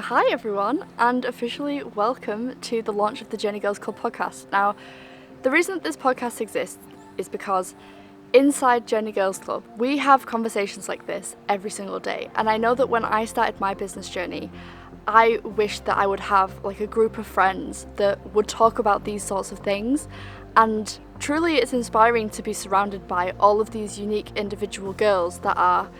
Hi everyone, and officially welcome to the launch of the Journee Girls Club podcast. Now, the reason that this podcast exists is because inside Journee Girls Club, we have conversations like this every single day. And I know that when I started my business journey, I wished that I would have like a group of friends that would talk about these sorts of things. And truly it's inspiring to be surrounded by all of these unique individual girls that are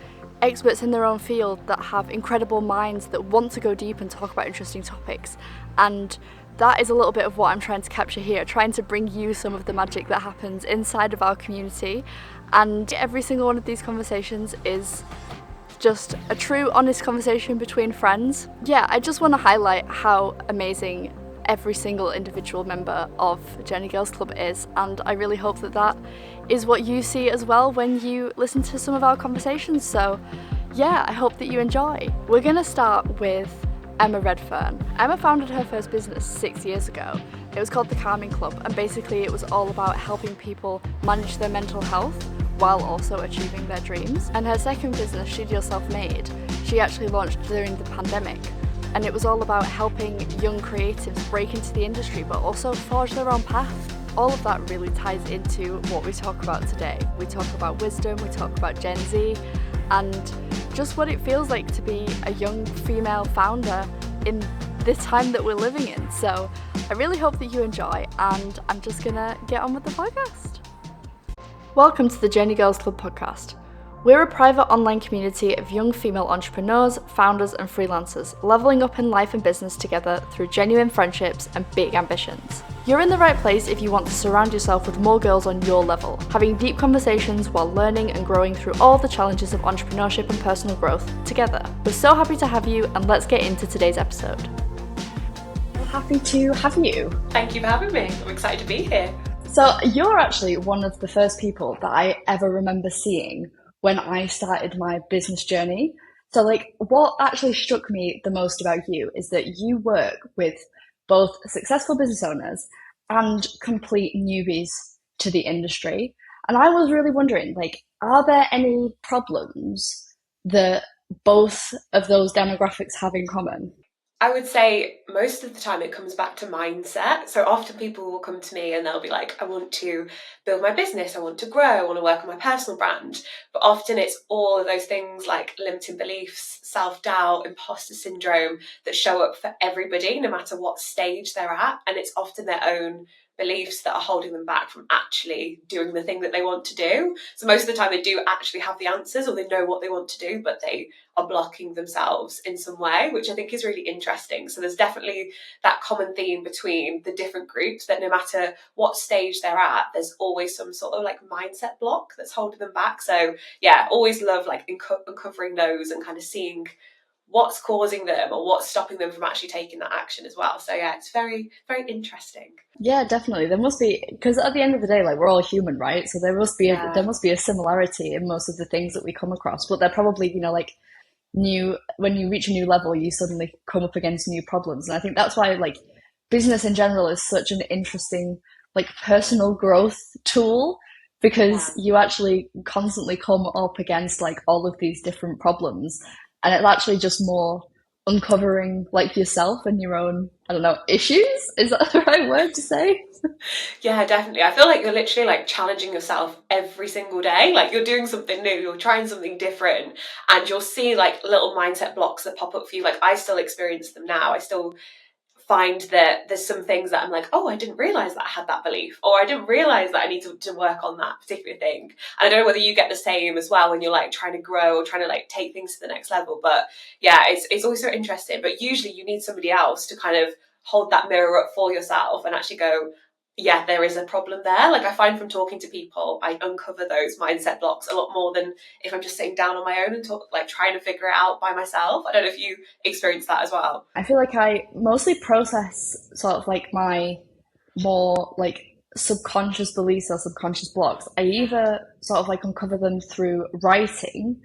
experts in their own field, that have incredible minds, that want to go deep and talk about interesting topics. And that is a little bit of what I'm trying to capture here, trying to bring you some of the magic that happens inside of our community. And every single one of these conversations is just a true, honest conversation between friends. Yeah, I just want to highlight how amazing every single individual member of Journee Girls Club is, and I really hope that that is what you see as well when you listen to some of our conversations. So yeah, I hope that you enjoy. We're gonna start with Emma Redfern. Emma founded her first business 6 years ago. It was called the Calming Club, and basically it was all about helping people manage their mental health while also achieving their dreams. And her second business, She'd Yourself Made, she actually launched during the pandemic. And it was all about helping young creatives break into the industry, but also forge their own path. All of that really ties into what we talk about today. We talk about wisdom, we talk about Gen Z, and just what it feels like to be a young female founder in the time that we're living in. So I really hope that you enjoy, and I'm just gonna get on with the podcast. Welcome to the Journee Girls Club podcast. We're a private online community of young female entrepreneurs, founders and freelancers, leveling up in life and business together through genuine friendships and big ambitions. You're in the right place if you want to surround yourself with more girls on your level, having deep conversations while learning and growing through all the challenges of entrepreneurship and personal growth together. We're so happy to have you, and let's get into today's episode. Happy to have you. Thank you for having me. I'm excited to be here. So you're actually one of the first people that I ever remember seeing when I started my business journey. So what actually struck me the most about you is that you work with both successful business owners and complete newbies to the industry. And I was really wondering, are there any problems that both of those demographics have in common? I would say most of the time it comes back to mindset. So often people will come to me and they'll be like, I want to build my business, I want to grow, I want to work on my personal brand. But often it's all of those things like limiting beliefs, self-doubt, imposter syndrome that show up for everybody, no matter what stage they're at. And it's often their own beliefs that are holding them back from actually doing the thing that they want to do. So most of the time they do actually have the answers, or they know what they want to do, but they are blocking themselves in some way, which I think is really interesting. So there's definitely that common theme between the different groups, that no matter what stage they're at, there's always some sort of mindset block that's holding them back. So yeah, always love uncovering those and kind of seeing what's causing them or what's stopping them from actually taking that action as well. So yeah, it's very, very interesting. Yeah, definitely. There must be, because at the end of the day, we're all human, right? So there must be there must be a similarity in most of the things that we come across. But they're probably, new, when you reach a new level, you suddenly come up against new problems. And I think that's why business in general is such an interesting personal growth tool, because you actually constantly come up against all of these different problems, and it's actually just more uncovering yourself and your own, I don't know, issues. Is that the right word to say? Yeah, definitely. I feel like you're literally challenging yourself every single day. You're doing something new, you're trying something different, and you'll see little mindset blocks that pop up for you. I still experience them now. I still find that there's some things that I'm like, oh, I didn't realize that I had that belief, or I didn't realize that I need to work on that particular thing. And I don't know whether you get the same as well when you're trying to grow or trying to take things to the next level. But yeah, it's always so interesting. But usually you need somebody else to kind of hold that mirror up for yourself and actually go, yeah, there is a problem there. I find from talking to people, I uncover those mindset blocks a lot more than if I'm just sitting down on my own and trying to figure it out by myself. I don't know if you experience that as well. I feel like I mostly process sort of my more subconscious beliefs or subconscious blocks. I either sort of uncover them through writing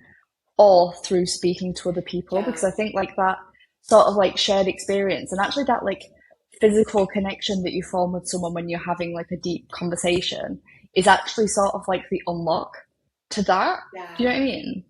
or through speaking to other people, because I think that sort of shared experience, and actually that physical connection that you form with someone when you're having a deep conversation is actually sort of the unlock to that. Yeah. Do you know what I mean?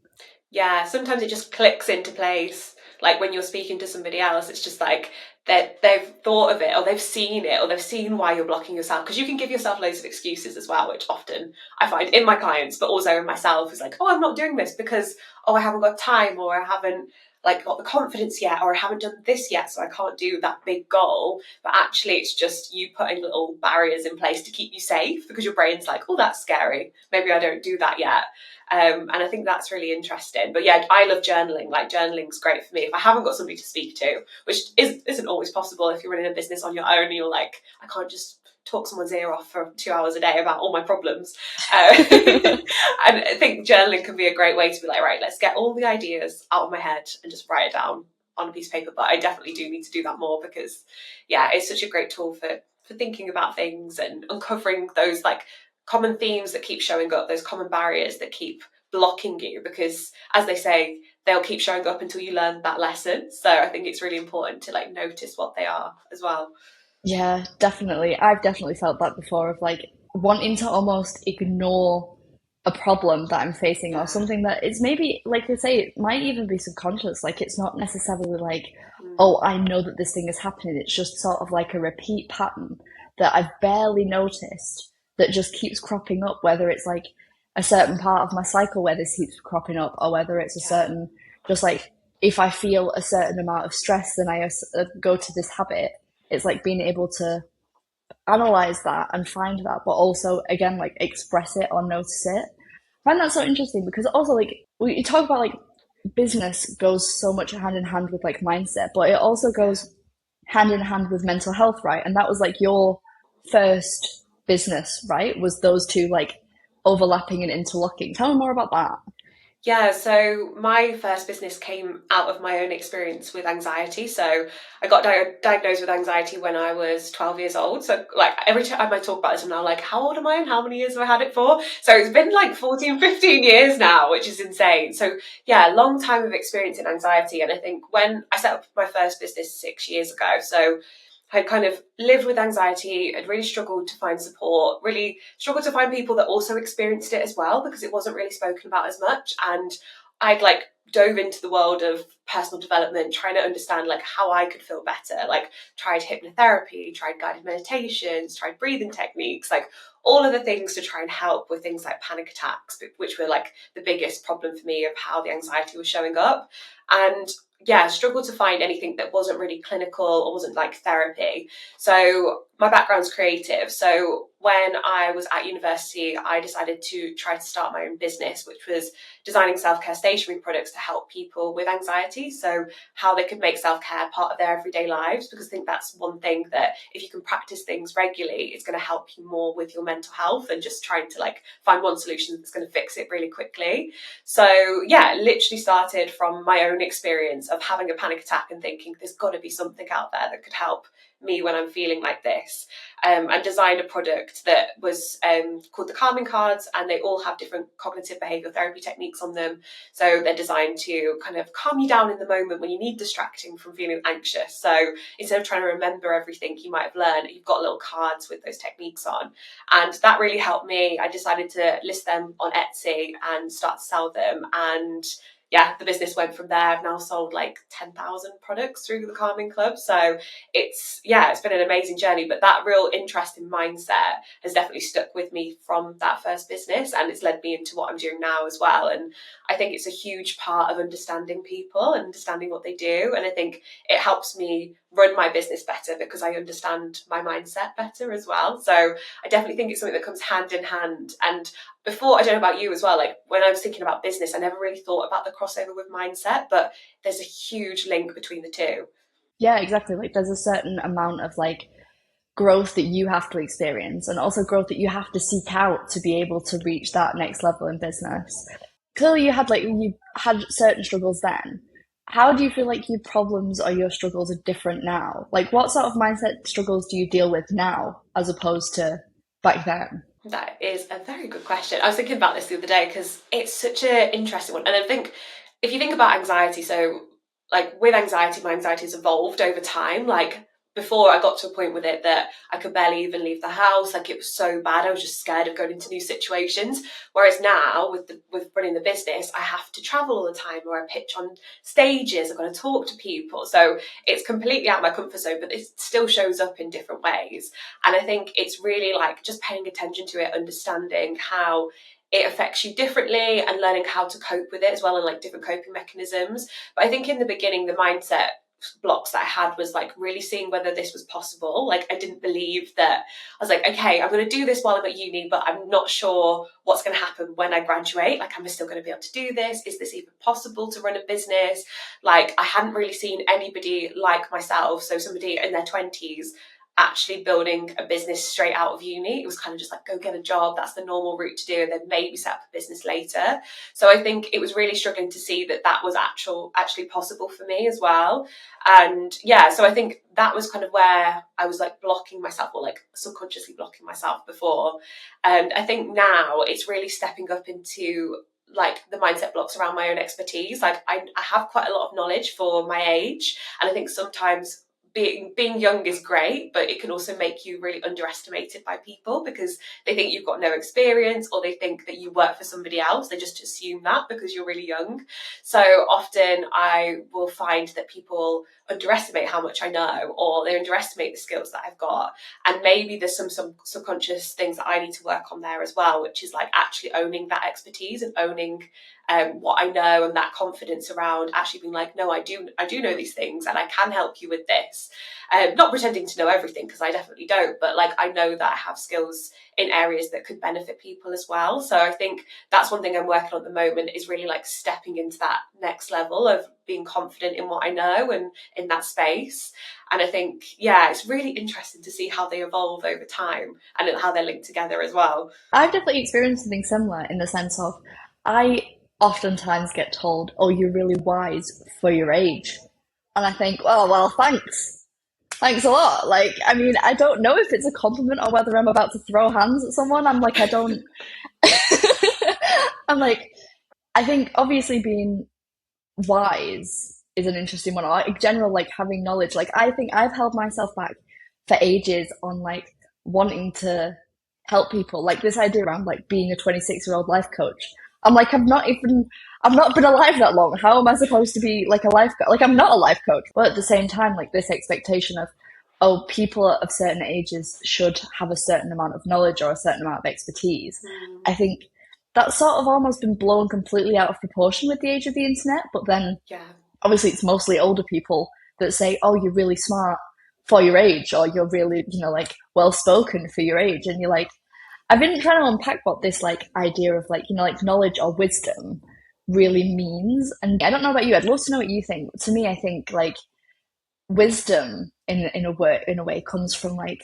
Yeah, sometimes it just clicks into place. Like when you're speaking to somebody else, it's just like they've thought of it, or they've seen it, or they've seen why you're blocking yourself. Because you can give yourself loads of excuses as well, which often I find in my clients, but also in myself, is like, oh, I'm not doing this because, oh, I haven't got time, or I haven't like got the confidence yet, or I haven't done this yet, so I can't do that big goal. But actually it's just you putting little barriers in place to keep you safe, because your brain's like, oh, that's scary, maybe I don't do that yet. And I think that's really interesting. But yeah, I love journaling. Like journaling's great for me if I haven't got somebody to speak to, which isn't always possible if you're running a business on your own and you're like, I can't just talk someone's ear off for 2 hours a day about all my problems. And I think journaling can be a great way to be like, right, let's get all the ideas out of my head and just write it down on a piece of paper. But I definitely do need to do that more, because yeah, it's such a great tool for thinking about things and uncovering those like common themes that keep showing up, those common barriers that keep blocking you, because as they say, they'll keep showing up until you learn that lesson. So I think it's really important to like notice what they are as well. Yeah, definitely. I've definitely felt that before of like wanting to almost ignore a problem that I'm facing or Yeah. something that it's maybe, like I say, it might even be subconscious. Like it's not necessarily like, Mm. oh, I know that this thing is happening. It's just sort of like a repeat pattern that I've barely noticed that just keeps cropping up, whether it's like a certain part of my cycle where this keeps cropping up, or whether it's a Yeah. certain, just like if I feel a certain amount of stress, then I go to this habit. It's like being able to analyze that and find that, but also again like express it or notice it. I find that so interesting because also like we talk about like business goes so much hand in hand with like mindset, but it also Yeah. goes hand in hand with mental health, right? And that was like your first business, right? Was those two like overlapping and interlocking? Tell me more about that. Yeah, so my first business came out of my own experience with anxiety. So I got diagnosed with anxiety when I was 12 years old. So, like, every time I talk about this, I'm now like, how old am I and how many years have I had it for? So it's been like 14, 15 years now, which is insane. So, yeah, long time of experience in anxiety. And I think when I set up my first business 6 years ago, so had kind of lived with anxiety, had really struggled to find support, really struggled to find people that also experienced it as well, because it wasn't really spoken about as much. And I'd like dove into the world of personal development, trying to understand like how I could feel better, like tried hypnotherapy, tried guided meditations, tried breathing techniques, like all of the things to try and help with things like panic attacks, which were like the biggest problem for me of how the anxiety was showing up. And yeah, struggled to find anything that wasn't really clinical or wasn't like therapy. So my background's creative. So when I was at university, I decided to try to start my own business, which was designing self-care stationery products to help people with anxiety. So how they could make self-care part of their everyday lives, because I think that's one thing that if you can practice things regularly, it's going to help you more with your mental health than just trying to like find one solution that's going to fix it really quickly. So yeah, literally started from my own experience of having a panic attack and thinking there's got to be something out there that could help me when I'm feeling like this. And designed a product that was called the Calming Cards, and they all have different cognitive behavioural therapy techniques on them. So they're designed to kind of calm you down in the moment when you need distracting from feeling anxious. So instead of trying to remember everything you might have learned, you've got little cards with those techniques on. And that really helped me. I decided to list them on Etsy and start to sell them. And yeah, the business went from there. I've now sold like 10,000 products through the Calming Club. So it's been an amazing journey. But that real interest in mindset has definitely stuck with me from that first business, and it's led me into what I'm doing now as well. And I think it's a huge part of understanding people and understanding what they do. And I think it helps me run my business better because I understand my mindset better as well. So I definitely think it's something that comes hand in hand. And before, I don't know about you as well, like when I was thinking about business, I never really thought about the crossover with mindset, but there's a huge link between the two. Yeah, exactly. Like there's a certain amount of like growth that you have to experience and also growth that you have to seek out to be able to reach that next level in business. Clearly you had certain struggles then. How do you feel like your problems or your struggles are different now? Like what sort of mindset struggles do you deal with now as opposed to back then? That is a very good question. I was thinking about this the other day because it's such an interesting one. And I think if you think about anxiety, so like with anxiety, my anxiety has evolved over time. Like before I got to a point with it that I could barely even leave the house. Like, it was so bad. I was just scared of going into new situations. Whereas now, with running the business, I have to travel all the time, or I pitch on stages. I've got to talk to people. So it's completely out of my comfort zone, but it still shows up in different ways. And I think it's really like just paying attention to it, understanding how it affects you differently, and learning how to cope with it as well, and like different coping mechanisms. But I think in the beginning, the mindset blocks that I had was like really seeing whether this was possible. Like, I didn't believe that. I was like, okay, I'm going to do this while I'm at uni, but I'm not sure what's going to happen when I graduate. Like, am I still going to be able to do this? Is this even possible to run a business? Like, I hadn't really seen anybody like myself, so somebody in their 20s actually building a business straight out of uni. It was kind of just like, go get a job, that's the normal route to do, and then maybe set up a business later. So I think it was really struggling to see that that was actually possible for me as well. And yeah, so I think that was kind of where I was like blocking myself, or like subconsciously blocking myself before. And I think now it's really stepping up into like the mindset blocks around my own expertise. Like, I have quite a lot of knowledge for my age, and I think sometimes being young is great, but it can also make you really underestimated by people, because they think you've got no experience, or they think that you work for somebody else. They just assume that because you're really young. So often I will find that people underestimate how much I know, or they underestimate the skills that I've got. And maybe there's some subconscious things that I need to work on there as well, which is like actually owning that expertise, and owning what I know, and that confidence around actually being like, no, I do know these things, and I can help you with this. Not pretending to know everything, because I definitely don't, but like, I know that I have skills in areas that could benefit people as well. So I think that's one thing I'm working on at the moment, is really like stepping into that next level of being confident in what I know and in that space. And I think, yeah, it's really interesting to see how they evolve over time, and how they're linked together as well. I've definitely experienced something similar in the sense of I oftentimes get told, "Oh, you're really wise for your age," and I think, "Oh, well, thanks, thanks a lot." Like, I mean, I don't know if it's a compliment or whether I'm about to throw hands at someone. I'm like, I don't. I'm like, I think obviously being wise is an interesting one. Like, in general, like having knowledge. Like, I think I've held myself back for ages on like wanting to help people. Like this idea around like being a 26-year-old life coach. I'm like, I've not been alive that long. How am I supposed to be like a life coach? Like, I'm not a life coach. But at the same time, like this expectation of, oh, people of certain ages should have a certain amount of knowledge or a certain amount of expertise. Mm, I think that's sort of almost been blown completely out of proportion with the age of the internet. But then yeah. obviously it's mostly older people that say, "Oh, you're really smart for your age," or "You're really, like well spoken for your age," and you're like, I've been trying to unpack what this like idea of like like knowledge or wisdom really means, and I don't know about you. I'd love to know what you think. To me, I think like wisdom in a way comes from like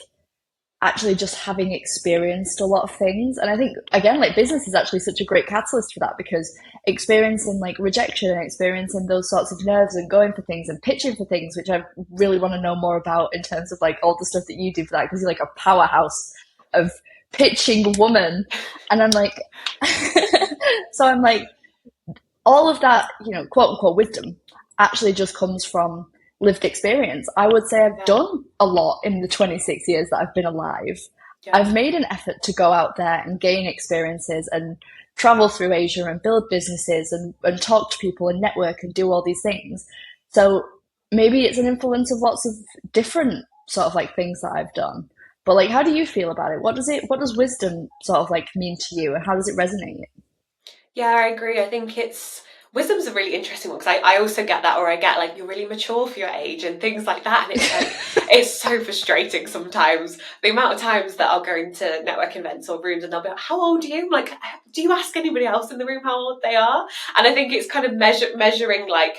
actually just having experienced a lot of things. And I think again, like business is actually such a great catalyst for that, because experiencing like rejection and experiencing those sorts of nerves and going for things and pitching for things, which I really want to know more about in terms of like all the stuff that you do for that, because you're like a powerhouse of pitching woman. And I'm like, so I'm like, all of that, quote unquote wisdom actually just comes from lived experience. I would say I've Yeah. done a lot in the 26 years that I've been alive. Yeah. I've made an effort to go out there and gain experiences and travel through Asia and build businesses and talk to people and network and do all these things. So maybe it's an influence of lots of different sort of like things that I've done. But like, how do you feel about it? What does wisdom sort of like mean to you, and how does it resonate? Yeah, I agree. I think wisdom's a really interesting one, because I also get that, or I get like, you're really mature for your age and things like that. And it's like, it's so frustrating sometimes. The amount of times that I'll go into networking events or rooms, and they'll be like, how old are you? I'm like, do you ask anybody else in the room how old they are? And I think it's kind of measuring like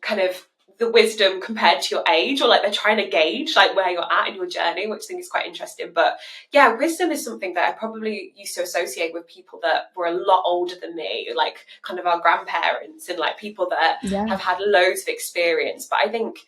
kind of the wisdom compared to your age, or like they're trying to gauge like where you're at in your journey, which I think is quite interesting. But yeah, wisdom is something that I probably used to associate with people that were a lot older than me, like kind of our grandparents, and like people that Yeah. have had loads of experience. But I think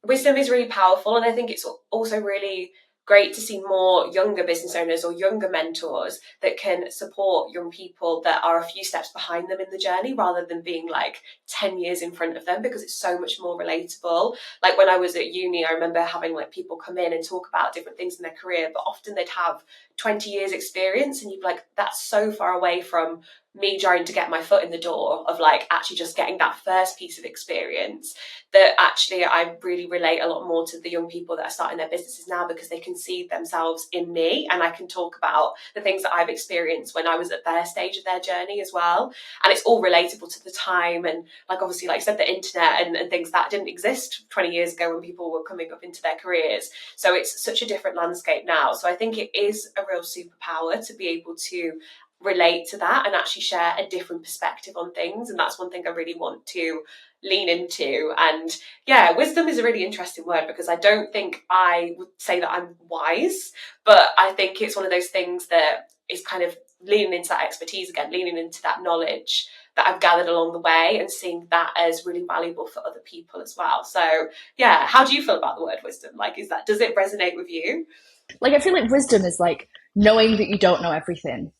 wisdom is really powerful, and I think it's also really great to see more younger business owners or younger mentors that can support young people that are a few steps behind them in the journey, rather than being like 10 years in front of them, because it's so much more relatable. Like when I was at uni, I remember having like people come in and talk about different things in their career, but often they'd have 20 years experience, and you'd be like, that's so far away from me trying to get my foot in the door of like actually just getting that first piece of experience, that actually I really relate a lot more to the young people that are starting their businesses now, because they can see themselves in me, and I can talk about the things that I've experienced when I was at their stage of their journey as well. And it's all relatable to the time, and like obviously like I said, the internet and things that didn't exist 20 years ago when people were coming up into their careers. So it's such a different landscape now. So I think it is a real superpower to be able to relate to that and actually share a different perspective on things. And that's one thing I really want to lean into. And yeah, wisdom is a really interesting word, because I don't think I would say that I'm wise, but I think it's one of those things that is kind of leaning into that expertise again, leaning into that knowledge that I've gathered along the way, and seeing that as really valuable for other people as well. So yeah, how do you feel about the word wisdom? Like, does it resonate with you? Like, I feel like wisdom is like knowing that you don't know everything,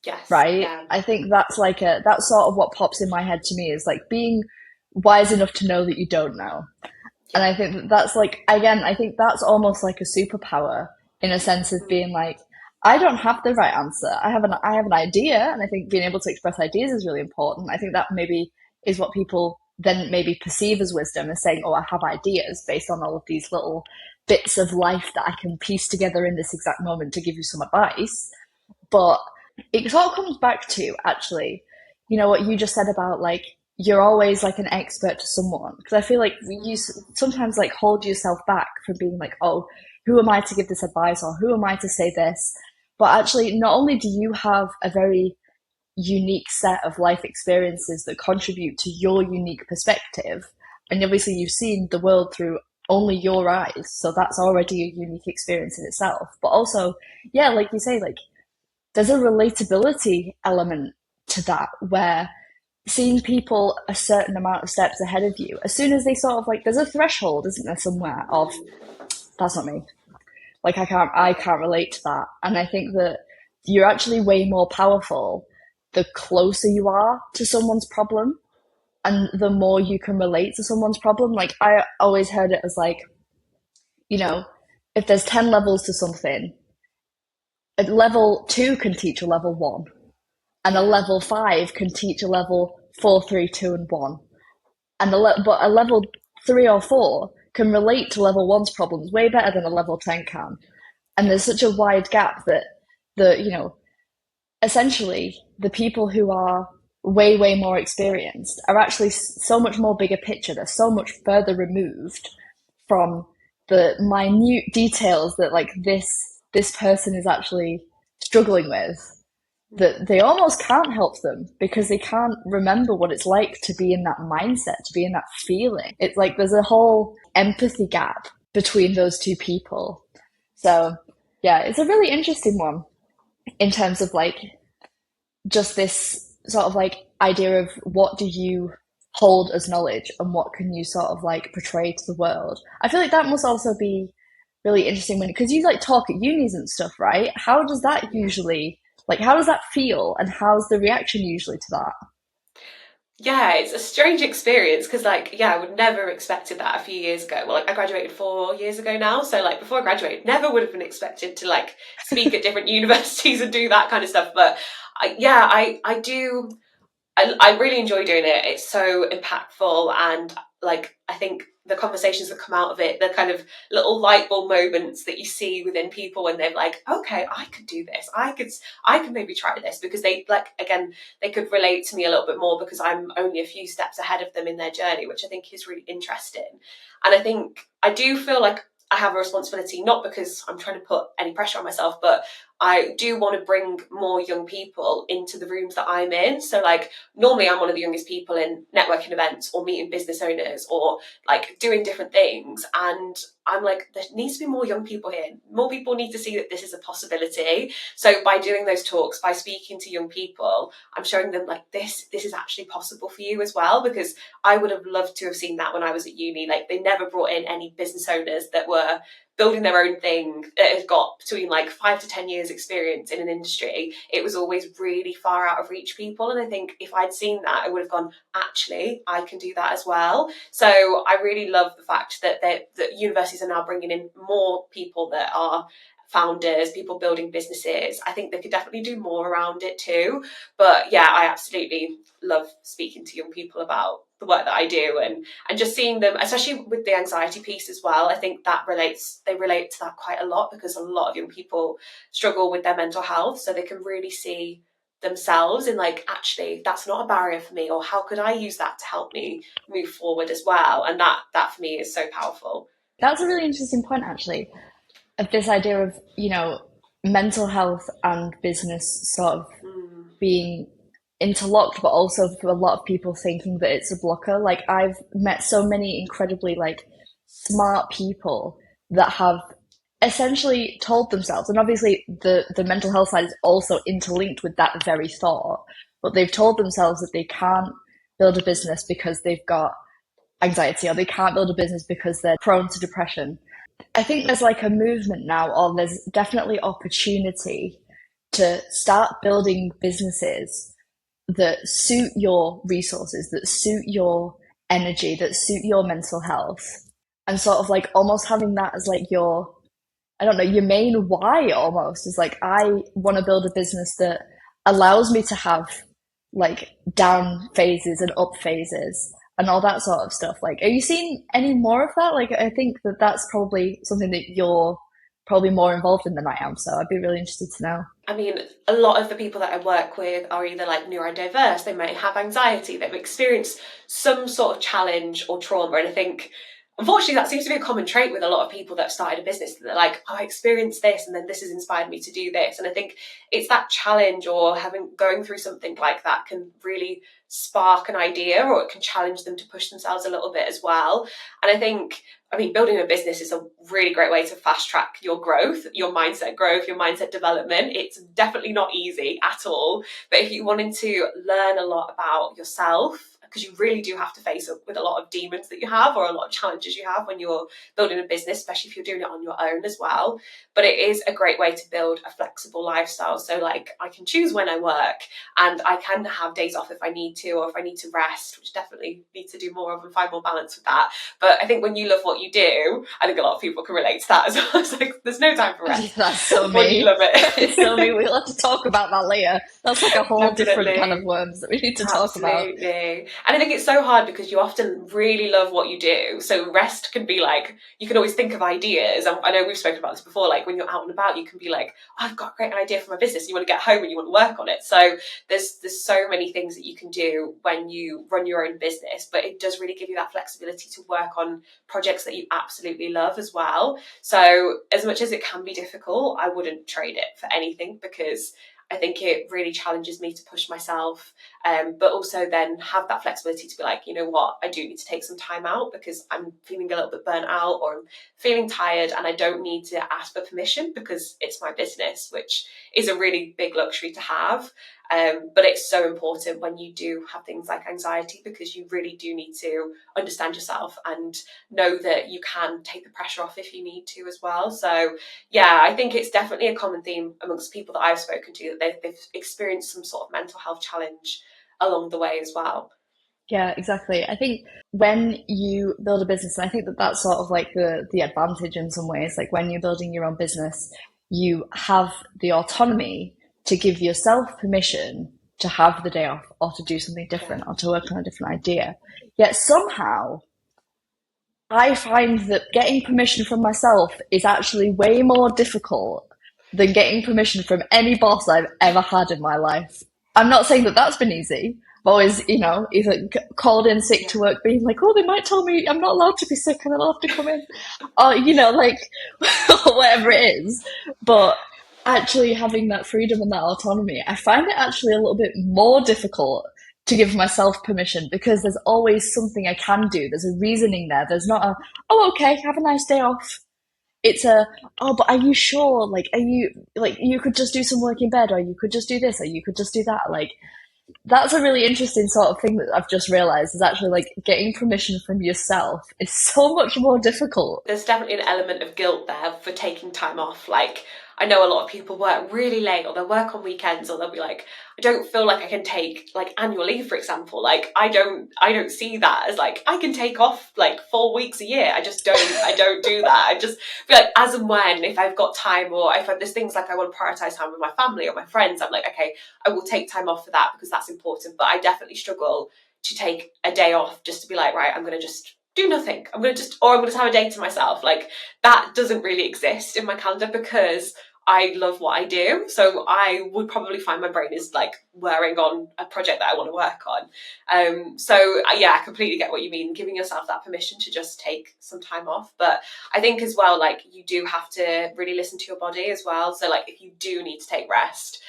Yes. right? Yeah. I think that's like that's sort of what pops in my head to me, is like being wise enough to know that you don't know. And Yeah. I think that that's like, again, I think that's almost like a superpower, in a sense of being like, I don't have the right answer. I have an idea, and I think being able to express ideas is really important. I think that maybe is what people then maybe perceive as wisdom, as saying, oh, I have ideas based on all of these little bits of life that I can piece together in this exact moment to give you some advice. But it sort of comes back to, actually, what you just said about like you're always like an expert to someone, because I feel like you sometimes like hold yourself back from being like, oh, who am I to give this advice, or who am I to say this? But actually, not only do you have a very unique set of life experiences that contribute to your unique perspective, and obviously you've seen the world through only your eyes, so that's already a unique experience in itself. But also, yeah, like you say, like there's a relatability element to that, where seeing people a certain amount of steps ahead of you, as soon as they sort of like, there's a threshold, isn't there, somewhere of, that's not me. Like I can't relate to that. And I think that you're actually way more powerful the closer you are to someone's problem, and the more you can relate to someone's problem. Like I always heard it as like, you know, if there's 10 levels to something, a level 2 can teach a level 1, and a Yeah. level 5 can teach a level 4, 3, 2, and 1. But a level 3 or 4 can relate to level 1's problems way better than a level 10 can. And Yeah. there's such a wide gap that essentially the people who are way, way more experienced are actually so much more bigger picture. They're so much further removed from the minute details that like this person is actually struggling with, that they almost can't help them, because they can't remember what it's like to be in that mindset, to be in that feeling. It's like there's a whole empathy gap between those two people. So yeah, it's a really interesting one, in terms of like just this sort of like idea of what do you hold as knowledge, and what can you sort of like portray to the world. I feel like that must also be really interesting, when, because you like talk at unis and stuff, right? How does that Yeah. usually, like, how does that feel, and how's the reaction usually to that? Yeah, it's a strange experience, because like, yeah, I would never have expected that a few years ago. Well, like I graduated 4 years ago now, so like before I graduated, never would have been expected to like speak at different universities and do that kind of stuff. But I do. I really enjoy doing it. It's so impactful, and like I think the conversations that come out of it, the kind of little light bulb moments that you see within people when they're like, okay, I could do this. I could maybe try this, because they like, again, they could relate to me a little bit more, because I'm only a few steps ahead of them in their journey, which I think is really interesting. And I think I do feel like I have a responsibility, not because I'm trying to put any pressure on myself, but I do want to bring more young people into the rooms that I'm in. So like normally I'm one of the youngest people in networking events or meeting business owners or like doing different things. And I'm like, there needs to be more young people here. More people need to see that this is a possibility. So by doing those talks, by speaking to young people, I'm showing them like this is actually possible for you as well, because I would have loved to have seen that when I was at uni. Like they never brought in any business owners that were building their own thing that has got between like 5 to 10 years experience in an industry, it was always really far out of reach people. And I think if I'd seen that, I would have gone, actually, I can do that as well. So I really love the fact that universities are now bringing in more people that are founders, people building businesses. I think they could definitely do more around it too. But yeah, I absolutely love speaking to young people about the work that I do, and just seeing them, especially with the anxiety piece as well. I think they relate to that quite a lot, because a lot of young people struggle with their mental health, so they can really see themselves in like, actually, that's not a barrier for me, or how could I use that to help me move forward as well. And that for me is so powerful. That's a really interesting point, actually, of this idea of, mental health and business sort of being interlocked, but also for a lot of people thinking that it's a blocker. Like, I've met so many incredibly like smart people that have essentially told themselves, and obviously the mental health side is also interlinked with that very thought, but they've told themselves that they can't build a business because they've got anxiety, or they can't build a business because they're prone to depression. I think there's like a movement now, or there's definitely opportunity to start building businesses that suit your resources, that suit your energy, that suit your mental health, and sort of like almost having that as like your, I don't know, your main why almost is like, I want to build a business that allows me to have like down phases and up phases and all that sort of stuff. Like, are you seeing any more of that? Like, I think that that's probably something that you're probably more involved in than I am. So I'd be really interested to know. I mean, a lot of the people that I work with are either like neurodiverse, they might have anxiety, they've experienced some sort of challenge or trauma. And I think, unfortunately, that seems to be a common trait with a lot of people that have started a business. They're like, oh, I experienced this, and then this has inspired me to do this. And I think it's that challenge, or going through something like that, can really spark an idea, or it can challenge them to push themselves a little bit as well. And I think, I mean, building a business is a really great way to fast track your growth, your mindset development. It's definitely not easy at all. But if you wanted to learn a lot about yourself, because you really do have to face up with a lot of demons that you have, or a lot of challenges you have when you're building a business, especially if you're doing it on your own as well. But it is a great way to build a flexible lifestyle. So like, I can choose when I work, and I can have days off if I need to, or if I need to rest, which definitely need to do more of and find more balance with that. But I think when you love what you do, I think a lot of people can relate to that as well. It's like, there's no time for rest. That's so when me. you love it. It's so me. We'll have to talk about that later. That's like a whole different Definitely. can of worms that we need to talk about. Absolutely. And I think it's so hard because you often really love what you do. So rest can be like, you can always think of ideas. And I know we've spoken about this before, like when you're out and about, you can be like, oh, I've got a great idea for my business. You want to get home and you want to work on it. So there's so many things that you can do when you run your own business, but it does really give you that flexibility to work on projects that you absolutely love as well. So as much as it can be difficult, I wouldn't trade it for anything, because I think it really challenges me to push myself, but also then have that flexibility to be like, you know what, I do need to take some time out because I'm feeling a little bit burnt out, or I'm feeling tired, and I don't need to ask for permission because it's my business, which is a really big luxury to have. But it's so important when you do have things like anxiety, because you really do need to understand yourself and know that you can take the pressure off if you need to as well. So yeah, I think it's definitely a common theme amongst people that I've spoken to, that they've experienced some sort of mental health challenge along the way as well. Yeah, exactly. I think when you build a business, and I think that that's sort of like the advantage in some ways, like when you're building your own business, you have the autonomy to give yourself permission to have the day off, or to do something Yeah. different, or to work on a different idea. Yet somehow I find that getting permission from myself is actually way more difficult than getting permission from any boss I've ever had in my life. I'm not saying that that's been easy. I've always, either called in sick Yeah. to work, being like, oh, they might tell me I'm not allowed to be sick and then I'll have to come in. Or, like, whatever it is. But actually having that freedom and that autonomy, I find it actually a little bit more difficult to give myself permission, because there's always something I can do. There's a reasoning there. There's not a, oh, okay, have a nice day off. It's a, oh, but are you sure? Like, are you, like, you could just do some work in bed, or you could just do this, or you could just do that. Like, That's a really interesting sort of thing that I've just realized is actually like getting permission from yourself is so much more difficult. There's definitely an element of guilt there for taking time off. Like, I know a lot of people work really late, or they'll work on weekends, or they'll be like, I don't feel like I can take like annual leave, for example. Like, I don't see that as like I can take off like 4 weeks a year. I don't do that. I just feel like as and when, if I've got time, or if there's things like I want to prioritize time with my family or my friends, I'm like, okay, I will take time off for that because that's important. But I definitely struggle to take a day off just to be like, right, I'm going to just do nothing. I'm going to have a day to myself. Like, that doesn't really exist in my calendar because I love what I do. So I would probably find my brain is like whirring on a project that I want to work on. Yeah, I completely get what you mean, giving yourself that permission to just take some time off. But I think as well, like, you do have to really listen to your body as well. So like, if you do need to take rest,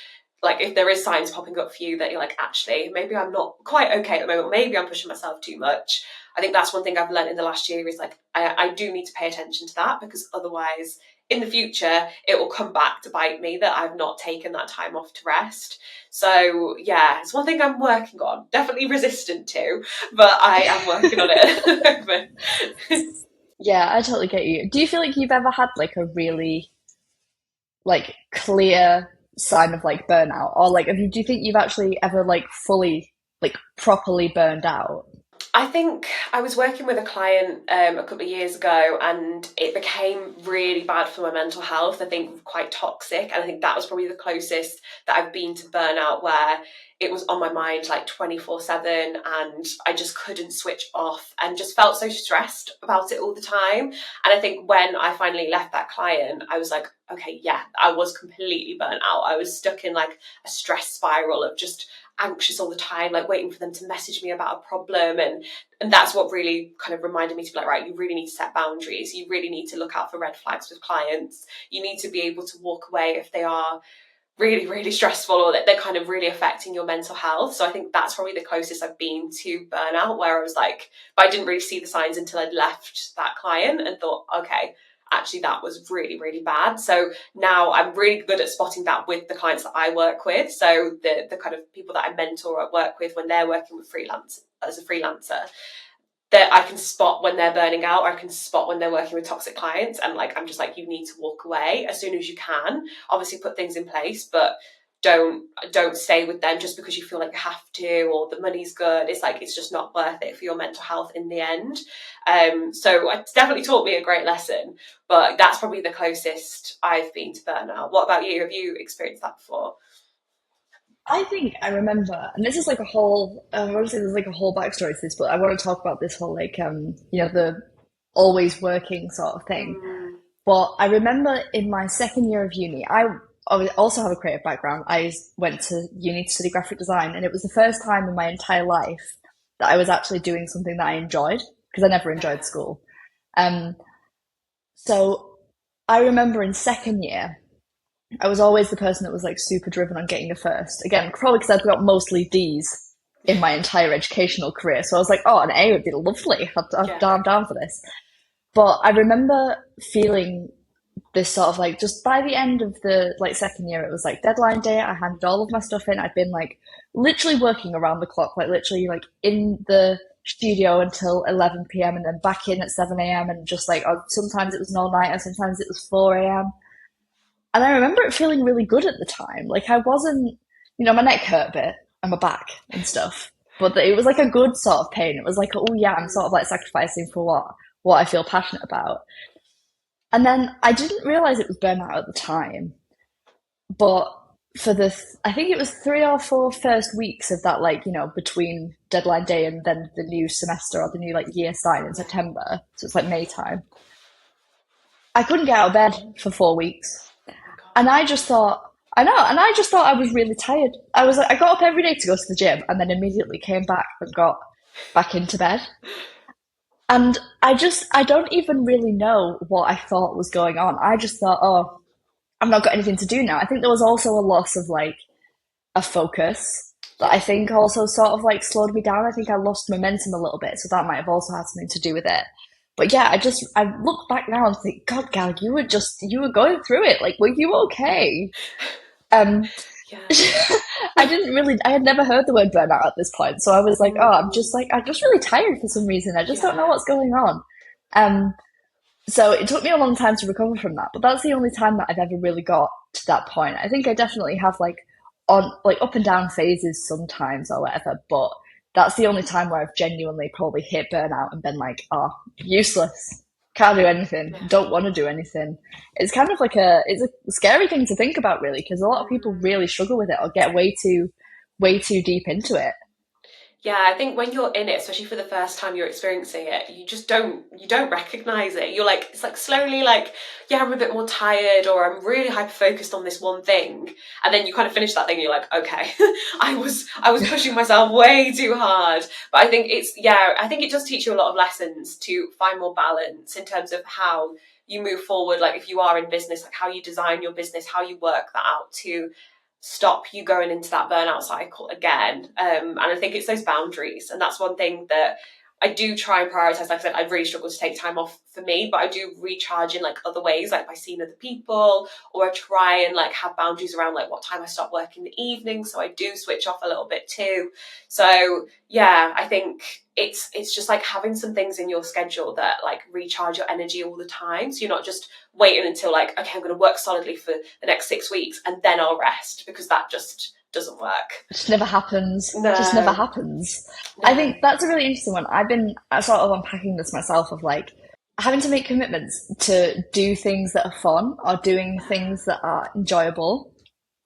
like if there is signs popping up for you that you're like, actually, maybe I'm not quite okay at the moment, maybe I'm pushing myself too much. I think that's one thing I've learned in the last year is like, I do need to pay attention to that, because otherwise in the future it will come back to bite me that I've not taken that time off to rest. So yeah, it's one thing I'm working on, definitely resistant to, but I am working on it. Yeah, I totally get you. Do you feel like you've ever had like a really like clear sign of like burnout, or like do you think you've actually ever like fully like properly burned out? I think I was working with a client a couple of years ago, and it became really bad for my mental health. I think quite toxic, and I think that was probably the closest that I've been to burnout, where it was on my mind like 24/7, and I just couldn't switch off and just felt so stressed about it all the time. And I think when I finally left that client, I was like, okay, yeah, I was completely burnt out. I was stuck in like a stress spiral of just anxious all the time, like waiting for them to message me about a problem. And that's what really kind of reminded me to be like, right, you really need to set boundaries. You really need to look out for red flags with clients. You need to be able to walk away if they are really, really stressful, or that they're kind of really affecting your mental health. So I think that's probably the closest I've been to burnout, where I was like, but I didn't really see the signs until I'd left that client and thought, okay, actually that was really, really bad. So now I'm really good at spotting that with the clients that I work with. So the kind of people that I mentor or work with when they're working with freelance as a freelancer, that I can spot when they're burning out, or I can spot when they're working with toxic clients. And like, I'm just like, you need to walk away as soon as you can. Obviously put things in place, but don't stay with them just because you feel like you have to, or the money's good. It's like, it's just not worth it for your mental health in the end. So it's definitely taught me a great lesson, but that's probably the closest I've been to burnout. What about you? Have you experienced that before? I think I remember, and this is like a whole, I want to say there's like a whole backstory to this, but I want to talk about this whole like, the always working sort of thing. Mm, But I remember in my second year of uni, also have a creative background. I went to uni to study graphic design, and it was the first time in my entire life that I was actually doing something that I enjoyed, because I never enjoyed school. Um, so I remember in second year, I was always the person that was like super driven on getting a first. Again, probably because I've got mostly D's in my entire educational career. So I was like, oh, an A would be lovely. yeah. I'm down for this. But I remember feeling this sort of like, just by the end of the like second year, it was like deadline day. I handed all of my stuff in. I'd been like literally working around the clock, like literally like in the studio until 11 p.m. and then back in at 7 a.m. and just like, sometimes it was an all nighter, sometimes it was 4 a.m. And I remember it feeling really good at the time. Like I wasn't, my neck hurt a bit and my back and stuff, but it was like a good sort of pain. It was like, oh yeah, I'm sort of like sacrificing for what I feel passionate about. And then I didn't realize it was burnout at the time, but for I think it was 3 or 4 first weeks of that, like, between deadline day and then the new semester or the new like year starting in September. So it's like May time. I couldn't get out of bed for 4 weeks. Oh my God. And I just thought, I know, and I just thought I was really tired. I was like, I got up every day to go to the gym and then immediately came back and got back into bed. And I don't even really know what I thought was going on. I just thought, oh, I've not got anything to do now. I think there was also a loss of like a focus that Yeah. I think also sort of like slowed me down. I think I lost momentum a little bit. So that might have also had something to do with it. But yeah, I look back now and think, God, Gal, you were going through it. Like, were you okay? Um, Yeah. I had never heard the word burnout at this point. So I was like, oh, I'm just really tired for some reason. I just don't know Yeah. what's going on. Um, so it took me a long time to recover from that, but that's the only time that I've ever really got to that point. I think I definitely have like on like up and down phases sometimes or whatever, but that's the only time where I've genuinely probably hit burnout and been like, oh, useless. Can't do anything. Yeah. Don't want to do anything. It's kind of like it's a scary thing to think about really, because a lot of people really struggle with it or get way too deep into it. Yeah, I think when you're in it, especially for the first time you're experiencing it, you don't recognize it. You're like, it's like slowly like, yeah, I'm a bit more tired, or I'm really hyper focused on this one thing. And then you kind of finish that thing and you're like, okay, I was pushing myself way too hard. But I think I think it does teach you a lot of lessons to find more balance in terms of how you move forward. Like if you are in business, like how you design your business, how you work that out to stop you going into that burnout cycle again. And I think it's those boundaries. And that's one thing that I do try and prioritize. Like I said, I really struggle to take time off for me, but I do recharge in like other ways, like by seeing other people, or I try and like have boundaries around like what time I stop work in the evening. So I do switch off a little bit too. So yeah, I think it's just like having some things in your schedule that like recharge your energy all the time. So you're not just waiting until like, okay, I'm going to work solidly for the next 6 weeks and then I'll rest, because that just doesn't work. It just never happens. Just never No, happens. I no. think that's a really interesting one. I've been sort of unpacking this myself of like having to make commitments to do things that are fun or doing things that are enjoyable.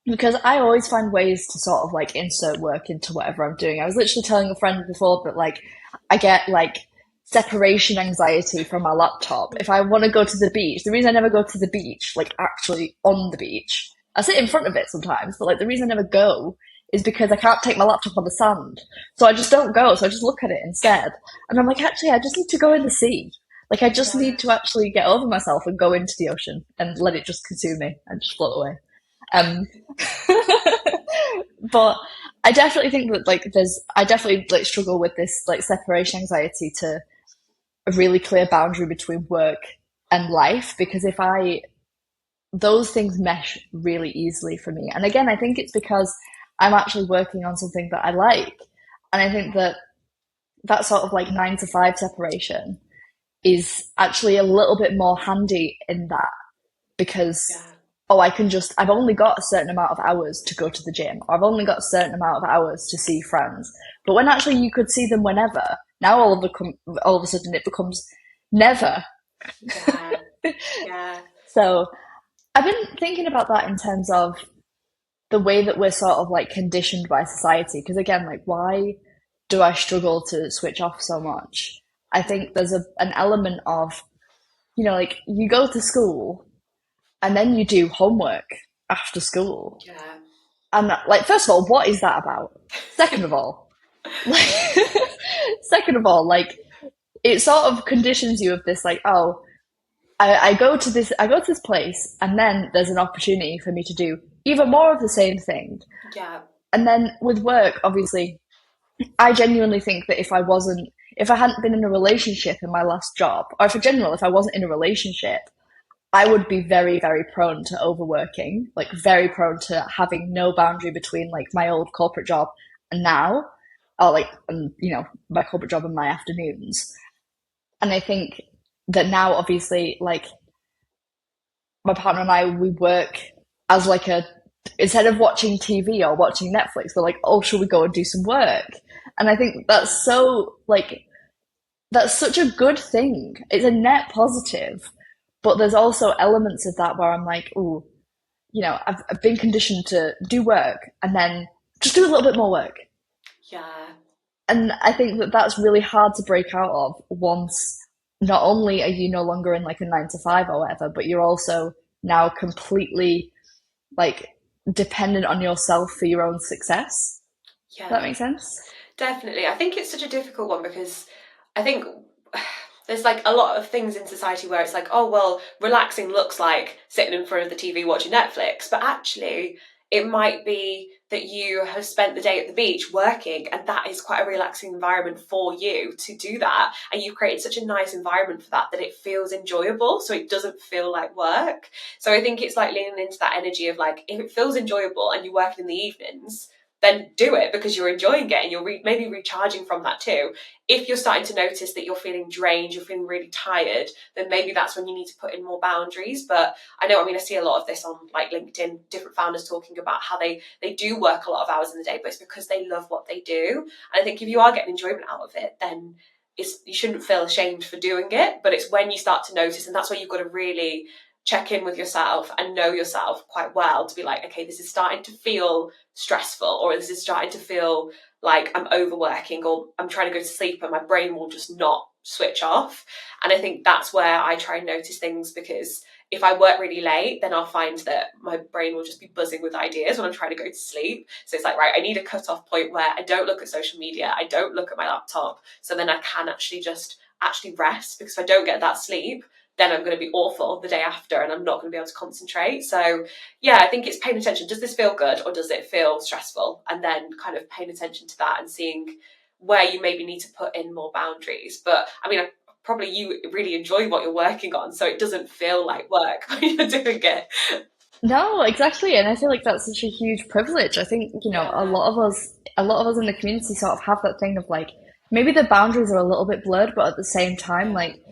Because I always find ways to sort of like insert work into whatever I'm doing. I was literally telling a friend before that like I get like separation anxiety from my laptop. If I want to go to the beach, the reason I never go to the beach, like actually on the beach, I sit in front of it sometimes, but like the reason I never go is because I can't take my laptop on the sand. So I just don't go. So I just look at it instead. And I'm like, actually, I just need to go in the sea. Like I just Yeah. need to actually get over myself and go into the ocean and let it just consume me and just float away. Um, but I definitely think that like I definitely like struggle with this like separation anxiety to a really clear boundary between work and life, because if I those things mesh really easily for me. And again, I think it's because I'm actually working on something that I like. And I think that that sort of like 9 to 5 separation is actually a little bit more handy in that, because Yeah. I've only got a certain amount of hours to go to the gym, or I've only got a certain amount of hours to see friends. But when actually you could see them whenever, now all of a sudden it becomes never. Yeah. Yeah. So I've been thinking about that in terms of the way that we're sort of like conditioned by society. Because again, like, why do I struggle to switch off so much? I think there's an element of, like you go to school and then you do homework after school. Yeah. And like, first of all, what is that about? Second of all, like, second of all, like, it sort of conditions you of this, like, oh, I go to this place, and then there's an opportunity for me to do even more of the same thing. Yeah. And then with work, obviously, I genuinely think that if I hadn't been in a relationship in my last job, or if I wasn't in a relationship, I would be very, very prone to overworking, like very prone to having no boundary between like my old corporate job and now, or like, and my corporate job and my afternoons. And I think that now, obviously, like my partner and I, we work as like instead of watching TV or watching Netflix, we're like, oh, should we go and do some work? And I think that's such a good thing. It's a net positive, but there's also elements of that where I'm like, oh, I've been conditioned to do work and then just do a little bit more work. Yeah. And I think that that's really hard to break out of once not only are you no longer in like a 9 to 5 or whatever, but you're also now completely like dependent on yourself for your own success. Does that Yeah. make sense? Definitely. I think it's such a difficult one because I think there's like a lot of things in society where it's like, oh, well, relaxing looks like sitting in front of the TV watching Netflix. But actually, it might be that you have spent the day at the beach working, and that is quite a relaxing environment for you to do that, and you've created such a nice environment for that that it feels enjoyable, so it doesn't feel like work. So I think it's like leaning into that energy of like, if it feels enjoyable and you work in the evenings, then do it because you're enjoying it and you're maybe recharging from that too. If you're starting to notice that you're feeling drained, you're feeling really tired, then maybe that's when you need to put in more boundaries. But I know, I mean, I see a lot of this on like LinkedIn, different founders talking about how they do work a lot of hours in the day, but it's because they love what they do. And I think if you are getting enjoyment out of it, then you shouldn't feel ashamed for doing it. But it's when you start to notice, and that's where you've got to really check in with yourself and know yourself quite well to be like, okay, this is starting to feel stressful, or this is starting to feel like I'm overworking, or I'm trying to go to sleep and my brain will just not switch off. And I think that's where I try and notice things, because if I work really late, then I'll find that my brain will just be buzzing with ideas when I'm trying to go to sleep. So it's like, right, I need a cut-off point where I don't look at social media, I don't look at my laptop, so then I can actually rest, because if I don't get that sleep, then I'm going to be awful the day after and I'm not going to be able to concentrate. So yeah, I think it's paying attention. Does this feel good or does it feel stressful? And then kind of paying attention to that and seeing where you maybe need to put in more boundaries. But I mean, probably you really enjoy what you're working on, so it doesn't feel like work when you're doing it. No, exactly. And I feel like that's such a huge privilege. I think, Yeah, a lot of us in the community sort of have that thing of like, maybe the boundaries are a little bit blurred, but at the same time, yeah, like,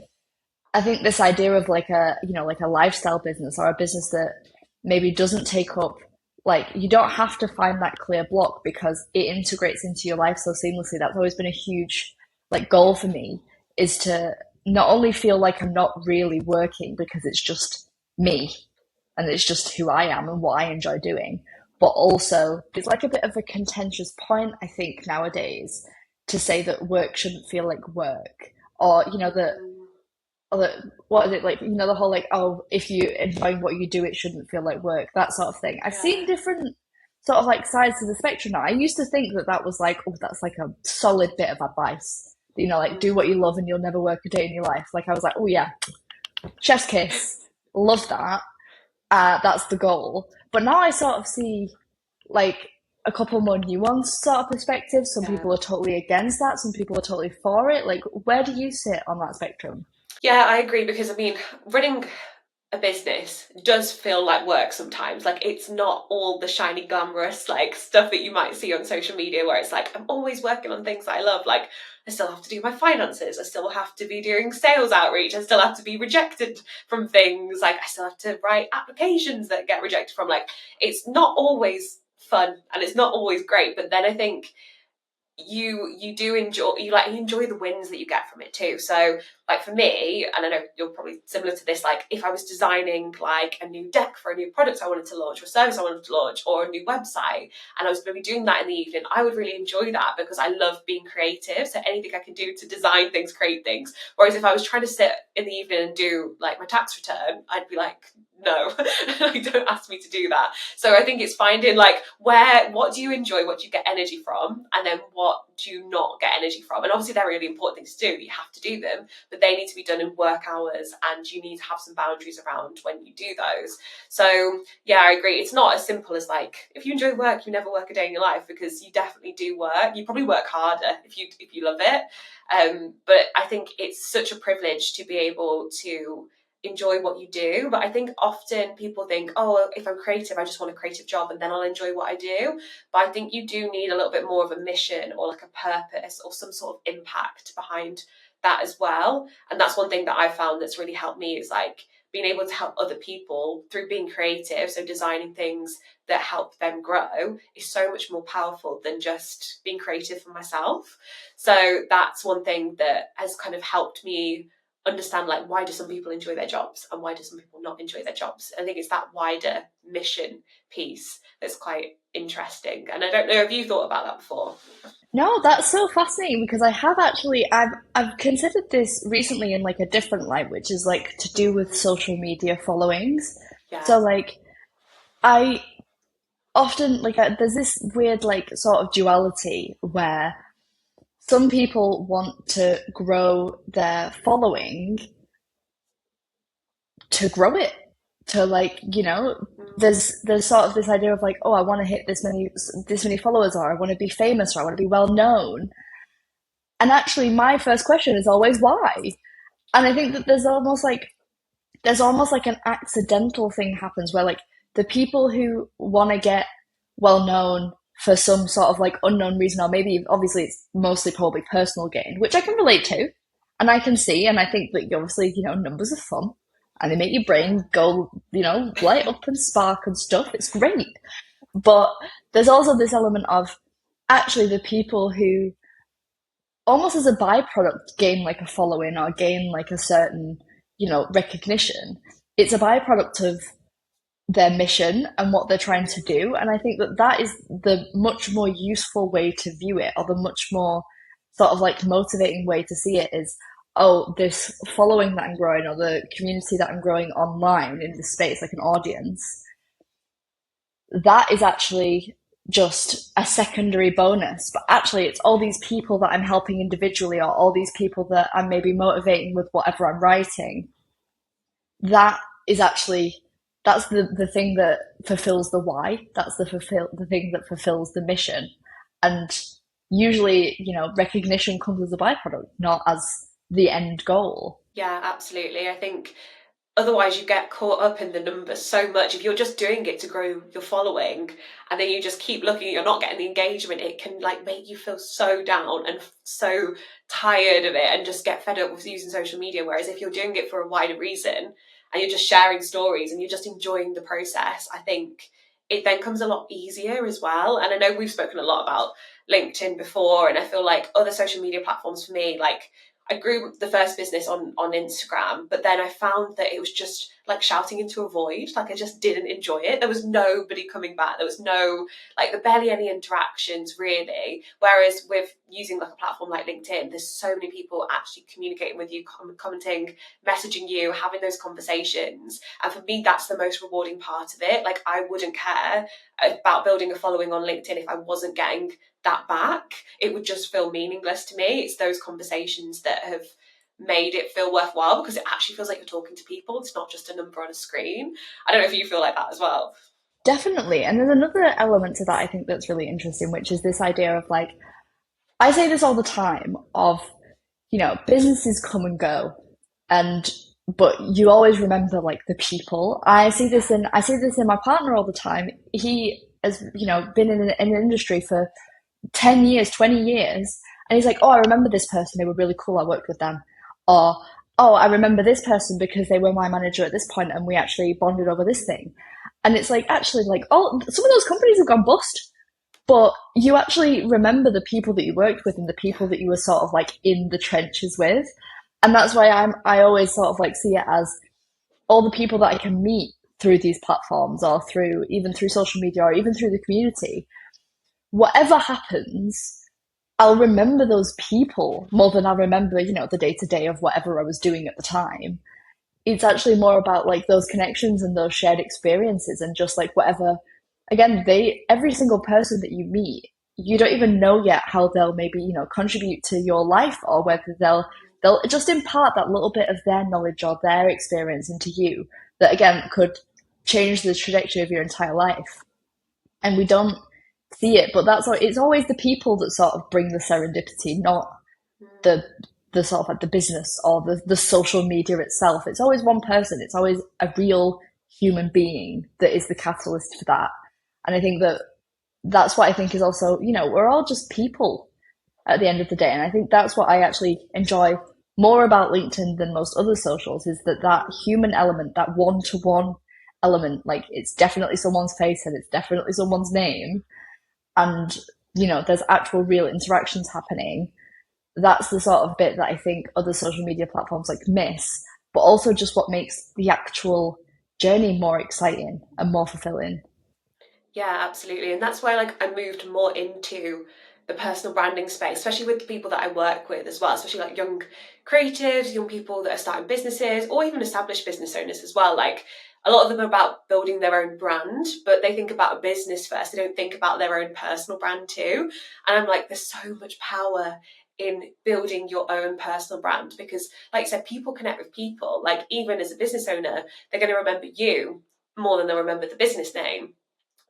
I think this idea of like like a lifestyle business or a business that maybe doesn't take up, like, you don't have to find that clear block because it integrates into your life so seamlessly. That's always been a huge, like, goal for me, is to not only feel like I'm not really working because it's just me and it's just who I am and what I enjoy doing, but also it's like a bit of a contentious point, I think, nowadays to say that work shouldn't feel like work, or that mm, what is it like, the whole like, oh, if you enjoy what you do, it shouldn't feel like work, that sort of thing. I've yeah, seen different sort of like sides to the spectrum now. I used to think that that was like, oh, that's like a solid bit of advice, like, do mm, what you love and you'll never work a day in your life. Like, I was like, oh yeah, chef's kiss, love that. That's the goal. But now I sort of see like a couple more nuanced sort of perspectives. Some yeah. people are totally against that, some people are totally for it. Like, where do you sit on that spectrum? Yeah, I agree, because I mean, running a business does feel like work sometimes. Like, it's not all the shiny, glamorous like stuff that you might see on social media where it's like, I'm always working on things that I love. Like, I still have to do my finances, I still have to be doing sales outreach, I still have to be rejected from ththings, like I still have to write applications that get rejected from, like, it's not always fun and it's not always great. But then I think you do enjoy, you enjoy the wins that you get from it too. So like for me, and I know you're probably similar to this, like if I was designing like a new deck for a new product I wanted to launch, or a service I wanted to launch, or a new website, and I was going to be doing that in the evening, I would really enjoy that because I love being creative. So anything I can do to design things, create things. Whereas if I was trying to sit in the evening and do like my tax return, I'd be like, no, don't ask me to do that. So I think it's finding like what do you enjoy, what do you get energy from, and then what do you not get energy from. And obviously they're really important things to do, you have to do them, but they need to be done in work hours, and you need to have some boundaries around when you do those. So yeah, I agree, it's not as simple as like, if you enjoy work, you never work a day in your life, because you definitely do work. You probably work harder if you love it. But I think it's such a privilege to be able to enjoy what you do. But I think often people think, oh, if I'm creative, I just want a creative job and then I'll enjoy what I do. But I think you do need a little bit more of a mission, or like a purpose, or some sort of impact behind that as well. And that's one thing that I found that's really helped me, is like being able to help other people through being creative. So designing things that help them grow is so much more powerful than just being creative for myself. So that's one thing that has kind of helped me understand, like, why do some people enjoy their jobs and why do some people not enjoy their jobs. I think it's that wider mission piece that's quite interesting, and I don't know if you thought about that before. No, that's so fascinating because I've considered this recently in like a different light, which is like to do with Mm, social media followings. yeah, So like I often like there's this weird like sort of duality where some people want to grow their following to grow it, to like, there's sort of this idea of like, oh, I want to hit this many followers, or I want to be famous, or I want to be well known. And actually, my first question is always why. And I think that there's almost like an accidental thing happens where like the people who want to get well known for some sort of like unknown reason, or maybe obviously it's mostly probably personal gain, which I can relate to and I can see. And I think that obviously, numbers are fun and they make your brain go, light up and spark and stuff. It's great. But there's also this element of actually the people who almost as a byproduct gain like a following or gain like a certain recognition. It's a byproduct of their mission and what they're trying to do, and I think that that is the much more useful way to view it, or the much more sort of like motivating way to see it is, oh, this following that I'm growing, or the community that I'm growing online in this space, like an audience, that is actually just a secondary bonus. But actually, it's all these people that I'm helping individually, or all these people that I'm maybe motivating with whatever I'm writing. That is actually that's the thing that fulfills the why. That's the thing that fulfills the mission. And usually, recognition comes as a byproduct, not as the end goal. Yeah, absolutely. I think otherwise you get caught up in the numbers so much. If you're just doing it to grow your following and then you just keep looking, you're not getting the engagement, it can like make you feel so down and so tired of it and just get fed up with using social media. Whereas if you're doing it for a wider reason and you're just sharing stories and you're just enjoying the process, I think it then comes a lot easier as well. And I know we've spoken a lot about LinkedIn before, and I feel like other social media platforms for me, like I grew the first business on Instagram, but then I found that it was just like shouting into a void. Like I just didn't enjoy it. There was nobody coming back. There was barely any interactions really. Whereas with using like a platform like LinkedIn, there's so many people actually communicating with you, commenting, messaging you, having those conversations. And for me, that's the most rewarding part of it. Like I wouldn't care about building a following on LinkedIn if I wasn't getting that back. It would just feel meaningless to me. It's those conversations that have made it feel worthwhile because it actually feels like you're talking to people. It's not just a number on a screen. I don't know if you feel like that as well. Definitely. And there's another element to that I think that's really interesting, which is this idea of like, I say this all the time of, businesses come and go, and but you always remember like the people. I see this in my partner all the time. He has, been in an industry for 10 years, 20 years. And he's like, oh, I remember this person. They were really cool. I worked with them. Or, oh, I remember this person because they were my manager at this point and we actually bonded over this thing. And it's like, actually, like, oh, some of those companies have gone bust, but you actually remember the people that you worked with and the people that you were sort of like in the trenches with. And that's why I always sort of like see it as all the people that I can meet through these platforms, or through social media, or even through the community. Whatever happens, I'll remember those people more than I remember, the day to day of whatever I was doing at the time. It's actually more about like those connections and those shared experiences, and just like whatever, again, every single person that you meet, you don't even know yet how they'll maybe, contribute to your life, or whether they'll just impart that little bit of their knowledge or their experience into you that again could change the trajectory of your entire life. And we don't see it, but it's always the people that sort of bring the serendipity, not the the sort of like the business or the social media itself. It's always one person. It's always a real human being that is the catalyst for that. And I think that that's what I think is also, we're all just people at the end of the day. And I think that's what I actually enjoy more about LinkedIn than most other socials, is that human element, that one-to-one element. Like it's definitely someone's face and it's definitely someone's name, and there's actual real interactions happening. That's the sort of bit that I think other social media platforms like miss, but also just what makes the actual journey more exciting and more fulfilling. Yeah, absolutely. And that's why like I moved more into the personal branding space, especially with the people that I work with as well, especially like young creatives, young people that are starting businesses, or even established business owners as well. Like a lot of them are about building their own brand, but they think about a business first. They don't think about their own personal brand too. And I'm like, there's so much power in building your own personal brand because, like I said, people connect with people. Like even as a business owner, they're going to remember you more than they'll remember the business name.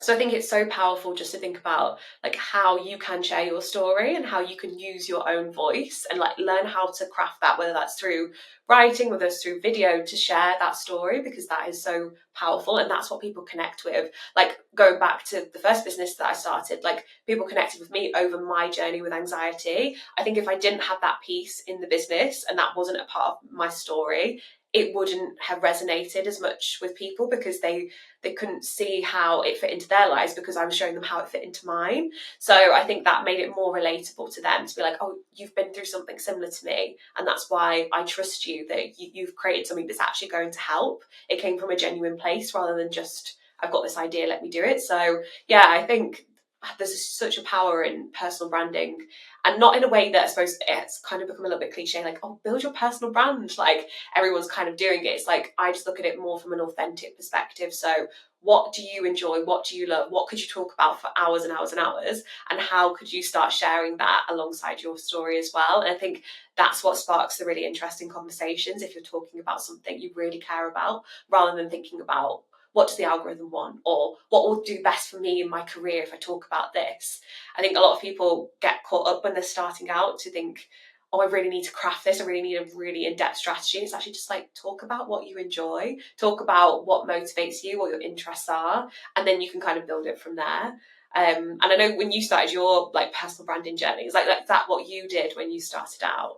So I think it's so powerful just to think about like how you can share your story and how you can use your own voice and like learn how to craft that, whether that's through writing, whether it's through video, to share that story, because that is so powerful and that's what people connect with. Like going back to the first business that I started, like people connected with me over my journey with anxiety. I think if I didn't have that piece in the business and that wasn't a part of my story, it wouldn't have resonated as much with people, because they couldn't see how it fit into their lives because I was showing them how it fit into mine. So I think that made it more relatable to them to be like, oh, you've been through something similar to me, and that's why I trust you, that you've created something that's actually going to help. It came from a genuine place rather than just, I've got this idea, let me do it. So yeah, I think there's such a power in personal branding, and not in a way that I suppose it's kind of become a little bit cliche, like, oh, build your personal brand, like everyone's kind of doing it. It's like, I just look at it more from an authentic perspective. So what do you enjoy? What do you love? What could you talk about for hours and hours and hours? And how could you start sharing that alongside your story as well? And I think that's what sparks the really interesting conversations, if you're talking about something you really care about, rather than thinking about what does the algorithm want, or what will do best for me in my career if I talk about this. I think a lot of people get caught up when they're starting out to think, oh, I really need to craft this, I really need a really in-depth strategy. It's actually just like, talk about what you enjoy, talk about what motivates you, what your interests are, and then you can kind of build it from there. And I know when you started your like personal branding journey, is like that what you did when you started out?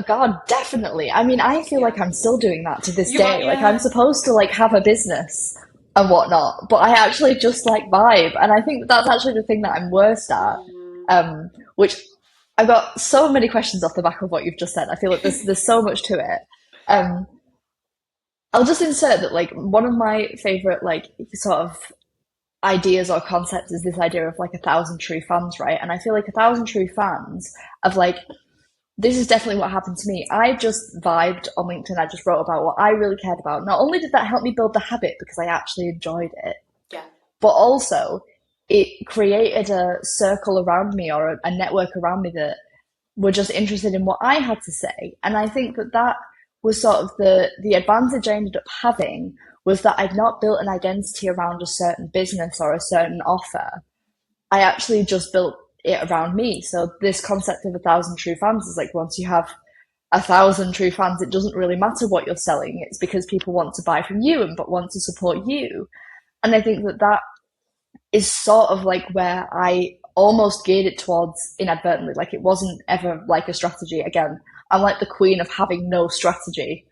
God, definitely. I mean, I feel Yeah. like I'm still doing that to this You are, day. Like I'm yeah. supposed to like have a business and whatnot, but I actually just like vibe. And I think that's actually the thing that I'm worst at. Which I've got so many questions off the back of what you've just said. I feel like there's so much to it. Um, I'll just insert that like one of my favorite like sort of ideas or concepts is this idea of like 1,000 true fans, right? And I feel like 1,000 true fans of like this is definitely what happened to me. I just vibed on LinkedIn. I just wrote about what I really cared about. Not only did that help me build the habit because I actually enjoyed it, Yeah. but also it created a circle around me or a network around me that were just interested in what I had to say. And I think that that was sort of the advantage I ended up having, was that I'd not built an identity around a certain business or a certain offer. I actually just built it around me. So this concept of 1,000 true fans is like, once you have 1,000 true fans, it doesn't really matter what you're selling. It's because people want to buy from you and but want to support you. And I think that that is sort of like where I almost geared it towards inadvertently. Like it wasn't ever like a strategy. Again, I'm like the queen of having no strategy,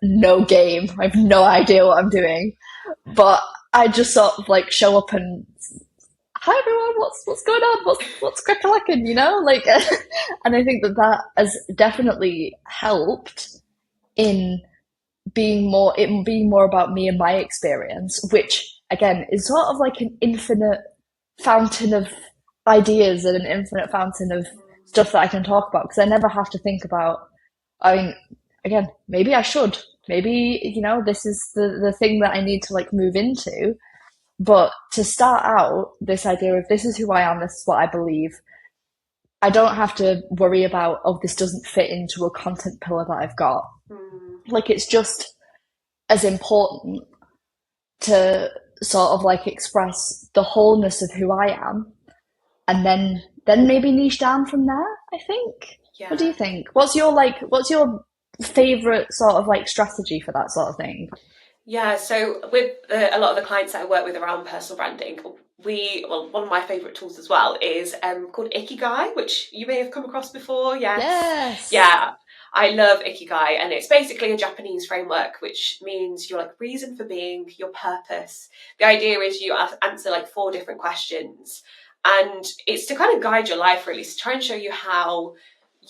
no game. I have no idea what I'm doing. But I just sort of like show up and hi everyone, what's going on? What's crackalacking, you know? Like and I think that that has definitely helped in being more about me and my experience, which again is sort of like an infinite fountain of ideas and an infinite fountain of stuff that I can talk about, because I never have to think about, I mean, again, maybe I should. Maybe, you know, this is the thing that I need to like move into. But to start out, this idea of this is who I am, this is what I believe, I don't have to worry about, oh, this doesn't fit into a content pillar that I've got. Mm. Like, it's just as important to sort of like express the wholeness of who I am, and then maybe niche down from there, I think. What do Yeah. you think? What's your favorite sort of like strategy for that sort of thing? Yeah, so with a lot of the clients that I work with around personal branding, one of my favourite tools as well is called Ikigai, which you may have come across before. Yes, Yes. yeah, I love Ikigai, and it's basically a Japanese framework, which means your like reason for being, your purpose. The idea is you answer like 4 different questions, and it's to kind of guide your life, really, to try and show you how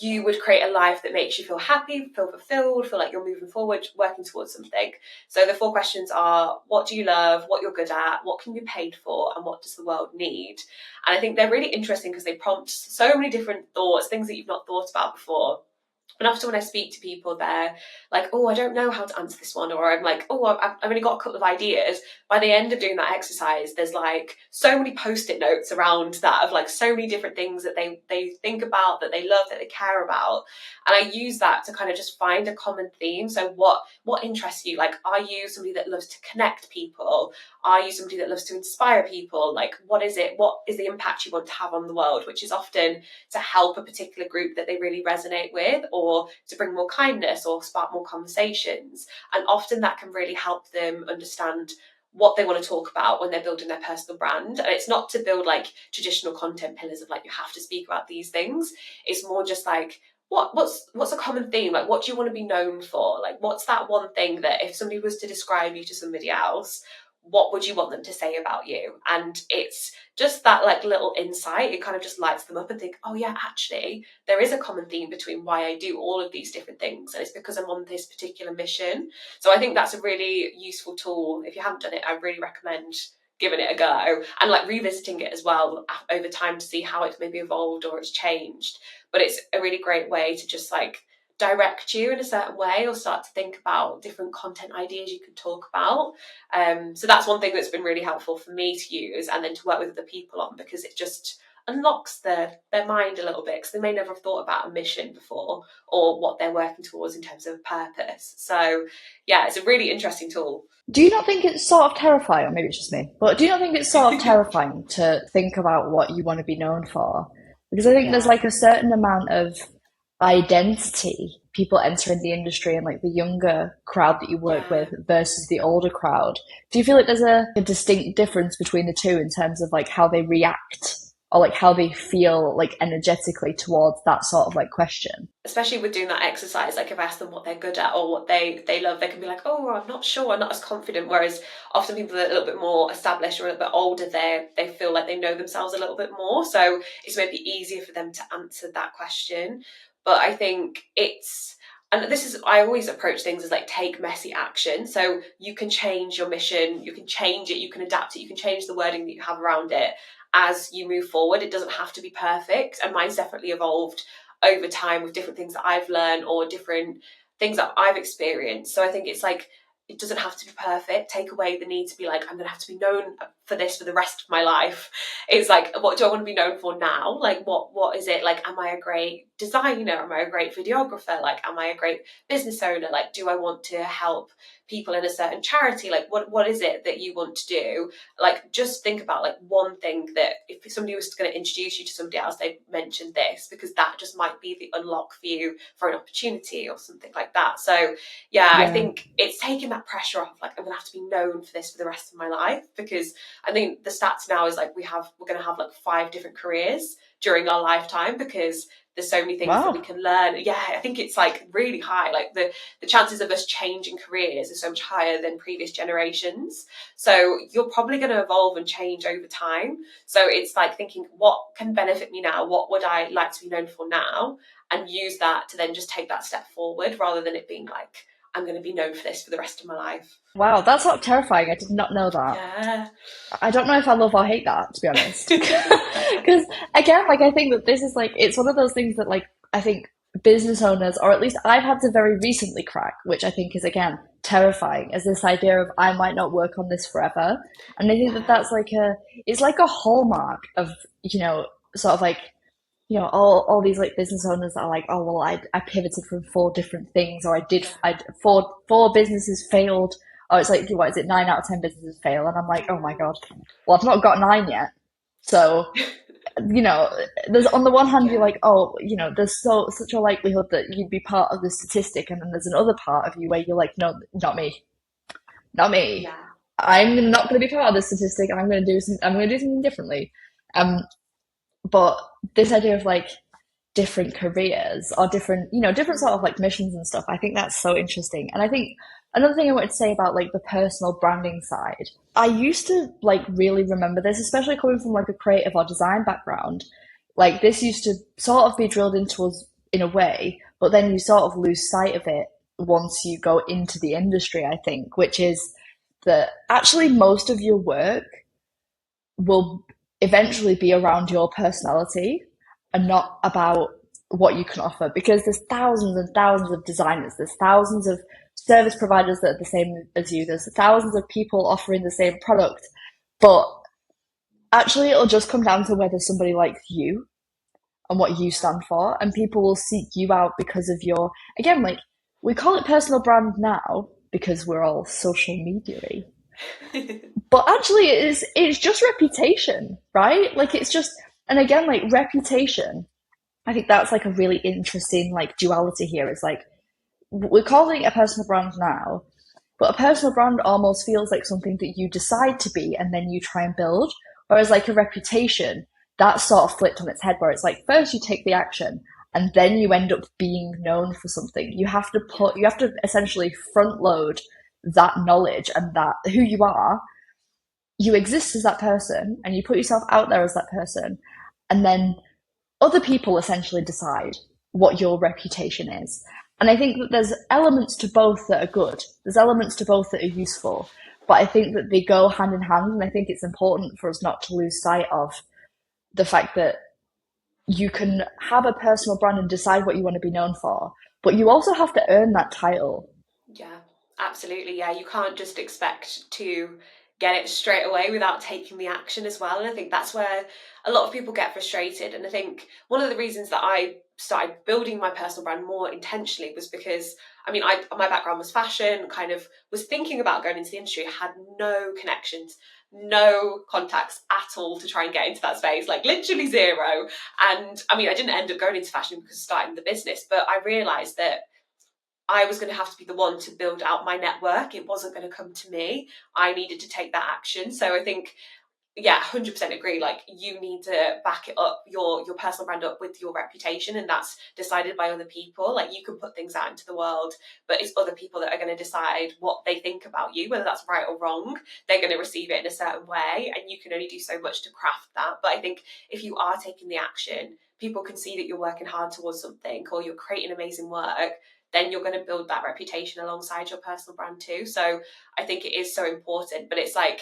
you would create a life that makes you feel happy, feel fulfilled, feel like you're moving forward, working towards something. So the 4 questions are: what do you love, what you're good at, what can you be paid for, and what does the world need? And I think they're really interesting because they prompt so many different thoughts, things that you've not thought about before. And often when I speak to people, they're like, oh, I don't know how to answer this one. Or I'm like, oh, I've only got a couple of ideas. By the end of doing that exercise, there's like so many post-it notes around that of like so many different things that they think about, that they love, that they care about. And I use that to kind of just find a common theme. So what interests you? Like, are you somebody that loves to connect people? Are you somebody that loves to inspire people? Like, what is it? What is the impact you want to have on the world? Which is often to help a particular group that they really resonate with, or to bring more kindness or spark more conversations. And often that can really help them understand what they want to talk about when they're building their personal brand. And it's not to build like traditional content pillars of like, you have to speak about these things. It's more just like, what's a common theme? Like, what do you want to be known for? Like, what's that one thing that if somebody was to describe you to somebody else, what would you want them to say about you? And it's just that like little insight, it kind of just lights them up and think, oh yeah, actually there is a common theme between why I do all of these different things, and it's because I'm on this particular mission. So I think that's a really useful tool. If you haven't done it, I really recommend giving it a go and like revisiting it as well over time to see how it's maybe evolved or it's changed. But it's a really great way to just like direct you in a certain way, or start to think about different content ideas you could talk about. So that's one thing that's been really helpful for me to use and then to work with other people on, because it just unlocks their mind a little bit, because they may never have thought about a mission before or what they're working towards in terms of purpose. So yeah, it's a really interesting tool. Do you not think it's sort of terrifying, or maybe it's just me, but do you not think it's sort of terrifying to think about what you want to be known for? Because I think there's Yeah. like a certain amount of identity people entering the industry, and like the younger crowd that you work Yeah. with versus the older crowd. Do you feel like there's a distinct difference between the two in terms of like how they react, or like how they feel like energetically towards that sort of like question? Especially with doing that exercise, like if I ask them what they're good at or what they love, they can be like, oh, I'm not sure, I'm not as confident. Whereas often people that are a little bit more established or a little bit older, they feel like they know themselves a little bit more, so it's maybe easier for them to answer that question. But I think it's, and this is, I always approach things as like, take messy action. So you can change your mission, you can change it, you can adapt it, you can change the wording that you have around it as you move forward. It doesn't have to be perfect, and mine's definitely evolved over time with different things that I've learned or different things that I've experienced. So I think it's like, it doesn't have to be perfect. Take away the need to be like, I'm going to have to be known for this for the rest of my life. It's like, what do I want to be known for now? Like, what is it? Like, am I a great designer? Am I a great videographer? Like, am I a great business owner? Like, do I want to help people in a certain charity? Like, what is it that you want to do? Like, just think about like one thing that if somebody was going to introduce you to somebody else, they mentioned this, because that just might be the unlock for you for an opportunity or something like that. So yeah, I Yeah. think it's taking that pressure off. Like, I'm gonna have to be known for this for the rest of my life, because I think the stats now is like we're gonna have like 5 different careers during our lifetime, because there's so many things that we Wow. can learn. Yeah, I think it's like really high. Like the chances of us changing careers is so much higher than previous generations. So you're probably going to evolve and change over time. So it's like thinking, what can benefit me now? What would I like to be known for now? And use that to then just take that step forward, rather than it being like, I'm going to be known for this for the rest of my life. Wow, that's sort of terrifying. I did not know that. Yeah. I don't know if I love or hate that, to be honest. Because again, like I think that this is like it's one of those things that like I think business owners, or at least I've had to very recently crack, which I think is again terrifying, is this idea of I might not work on this forever. And I think that Yeah. that's like a it's like a hallmark of, sort of like, all these like business owners that are like, oh well, I pivoted from 4 different things, or Yeah. I four businesses failed. Oh, it's like, what is it, 9 out of 10 businesses fail, and I'm like, oh my God, well I've not got 9 yet. So, you know, there's on the one hand you're Yeah. like, oh, there's such a likelihood that you'd be part of the statistic, and then there's another part of you where you're like, no, not me, not me. Yeah. I'm not going to be part of the statistic. I'm going to do something differently. Um, but this idea of like different careers, or different sort of Mm. like missions and stuff, I think that's so interesting. And I think another thing I wanted to say about like the personal branding side, I used to like really remember this, especially coming from like a creative or design background. Like this used to sort of be drilled into us in a way, but then you sort of lose sight of it once you go into the industry, I think, which is that actually most of your work will eventually be around your personality and Yeah. not about what you can offer, because there's thousands and thousands of designers, there's thousands of service providers that are the same as you, there's thousands of people offering the same product, but actually it'll just come down to whether somebody likes you and what you stand for, and people will seek you out because of your, again, like, we call it personal brand now because we're all social media-y, but actually it's just reputation, right? Like, it's just, and again, like, reputation, I think that's like a really interesting like duality here. It's like we're calling it a personal brand now, but a personal brand almost feels like something that you decide to be and then you try and build. Whereas like a reputation, that's sort of flipped on its head, where it's like first you take the action and then you end up being known for something. You have to essentially front load that knowledge and that who you are. You exist as that person and you put yourself out there as that person. And then other people essentially decide what your reputation is. And I think that there's elements to both that are good. There's elements to both that are useful. But I think that they go hand in hand. And I think it's important for us not to lose sight of the fact that you can have a personal brand and decide what you want to be known for, but you also have to earn that title. Yeah, absolutely. Yeah, you can't just expect to get it straight away without taking the action as well. And I think that's where a lot of people get frustrated. And I think one of the reasons that I started building my personal brand more intentionally was because, I mean, my background was fashion, kind of was thinking about going into the industry, had no connections, no contacts at all to try and get into that space, like literally zero. And I mean, I didn't end up going into fashion because of starting the business, but I realized that I was going to have to be the one to build out my network. It wasn't going to come to me. I needed to take that action. So I think, yeah, 100% agree. Like, you need to back it up, your personal brand up with your reputation, and that's decided by other people. Like, you can put things out into the world, but it's other people that are going to decide what they think about you, whether that's right or wrong. They're going to receive it in a certain way, and you can only do so much to craft that. But I think if you are taking the action, people can see that you're working hard towards something, or you're creating amazing work. Then you're going to build that reputation alongside your personal brand too. So I think it is so important. But it's like,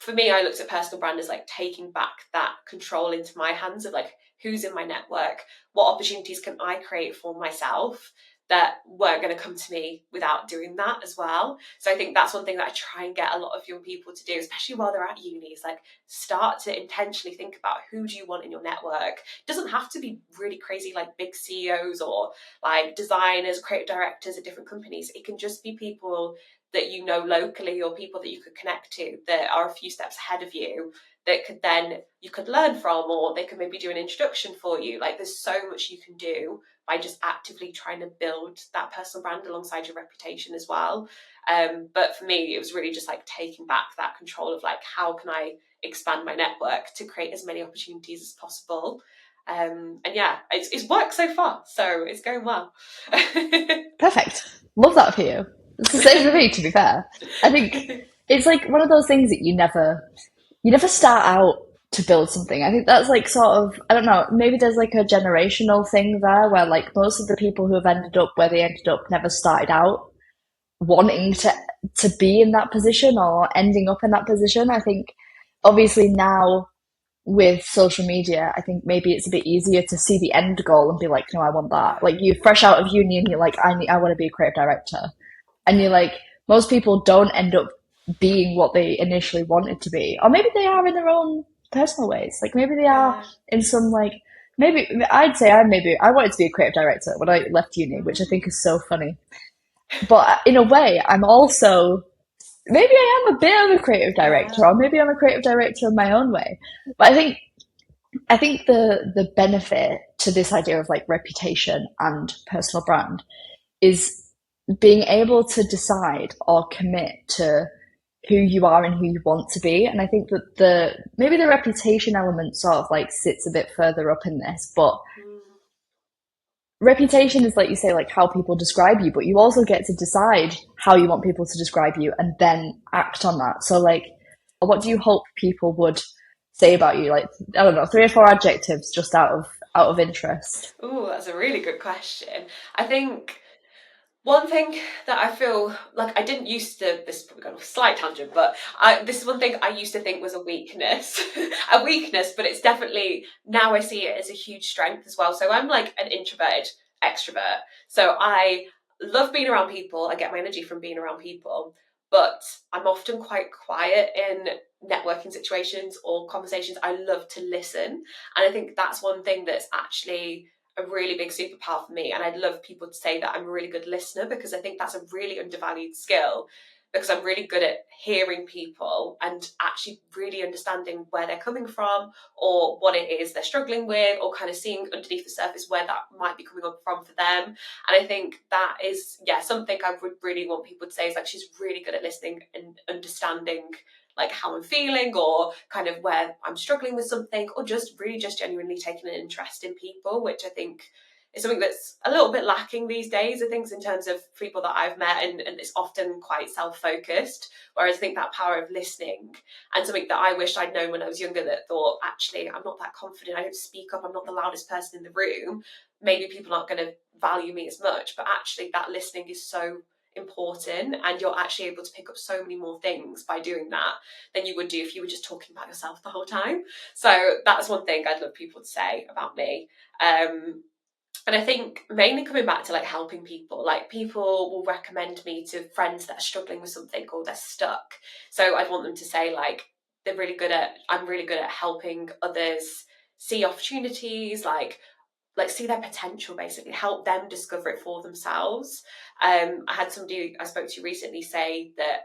for me, I looked at personal brand as like taking back that control into my hands of like, who's in my network, what opportunities can I create for myself that weren't going to come to me without doing that as well. So I think that's one thing that I try and get a lot of young people to do, especially while they're at uni, is like start to intentionally think about who do you want in your network. It doesn't have to be really crazy like big CEOs or like designers, creative directors at different companies. It can just be people that you know locally, or people that you could connect to that are a few steps ahead of you, that could then you could learn from, or they could maybe do an introduction for you. Like, there's so much you can do by just actively trying to build that personal brand alongside your reputation as well. But for me, it was really just like taking back that control of like, how can I expand my network to create as many opportunities as possible. And yeah, it's worked so far, so it's going well. Perfect. Love that for you. It's the same for me, to be fair. I think it's like one of those things that you never start out to build something. I think that's like sort of, I don't know, maybe there's like a generational thing there where like most of the people who have ended up where they ended up never started out wanting to be in that position or ending up in that position. I think obviously now with social media, I think maybe it's a bit easier to see the end goal and be like, no, I want that. Like, you're fresh out of uni and you're like, I want to be a creative director. And you're like, most people don't end up being what they initially wanted to be. Or maybe they are in their own personal ways. Like, maybe they are in some like, maybe I'd say I wanted to be a creative director when I left uni, which I think is so funny. But in a way, I'm also, maybe I am a bit of a creative director, or maybe I'm a creative director in my own way. But I think the benefit to this idea of like reputation and personal brand is being able to decide or commit to who you are and who you want to be. And I think that maybe the reputation element sort of like sits a bit further up in this, but reputation is, like you say, like how people describe you, but you also get to decide how you want people to describe you and then act on that. So like, what do you hope people would say about you? Like, I don't know, 3 or 4 adjectives just out of interest. Oh, that's a really good question. I think One thing that I feel like I didn't used to, this is probably going off a slight tangent, but this is one thing I used to think was a weakness, a weakness, but it's definitely, now I see it as a huge strength as well. So I'm like an introverted extrovert. So I love being around people. I get my energy from being around people, but I'm often quite quiet in networking situations or conversations. I love to listen. And I think that's one thing that's actually a really big superpower for me. And I'd love people to say that I'm a really good listener, because I think that's a really undervalued skill, because I'm really good at hearing people and actually really understanding where they're coming from or what it is they're struggling with, or kind of seeing underneath the surface where that might be coming up from for them. And I think that is, yeah, something I would really want people to say is like, she's really good at listening and understanding like how I'm feeling, or kind of where I'm struggling with something, or just really just genuinely taking an interest in people, which I think is something that's a little bit lacking these days, I think, in terms of people that I've met, and it's often quite self-focused. Whereas I think that power of listening, and something that I wished I'd known when I was younger, that thought, actually, I'm not that confident, I don't speak up, I'm not the loudest person in the room, maybe people aren't going to value me as much. But actually that listening is so important, and you're actually able to pick up so many more things by doing that than you would do if you were just talking about yourself the whole time. So that's one thing I'd love people to say about me. And I think mainly coming back to like helping people, like people will recommend me to friends that are struggling with something or they're stuck. So I'd want them to say like, I'm really good at helping others see opportunities, like see their potential, basically help them discover it for themselves. I had somebody I spoke to recently say that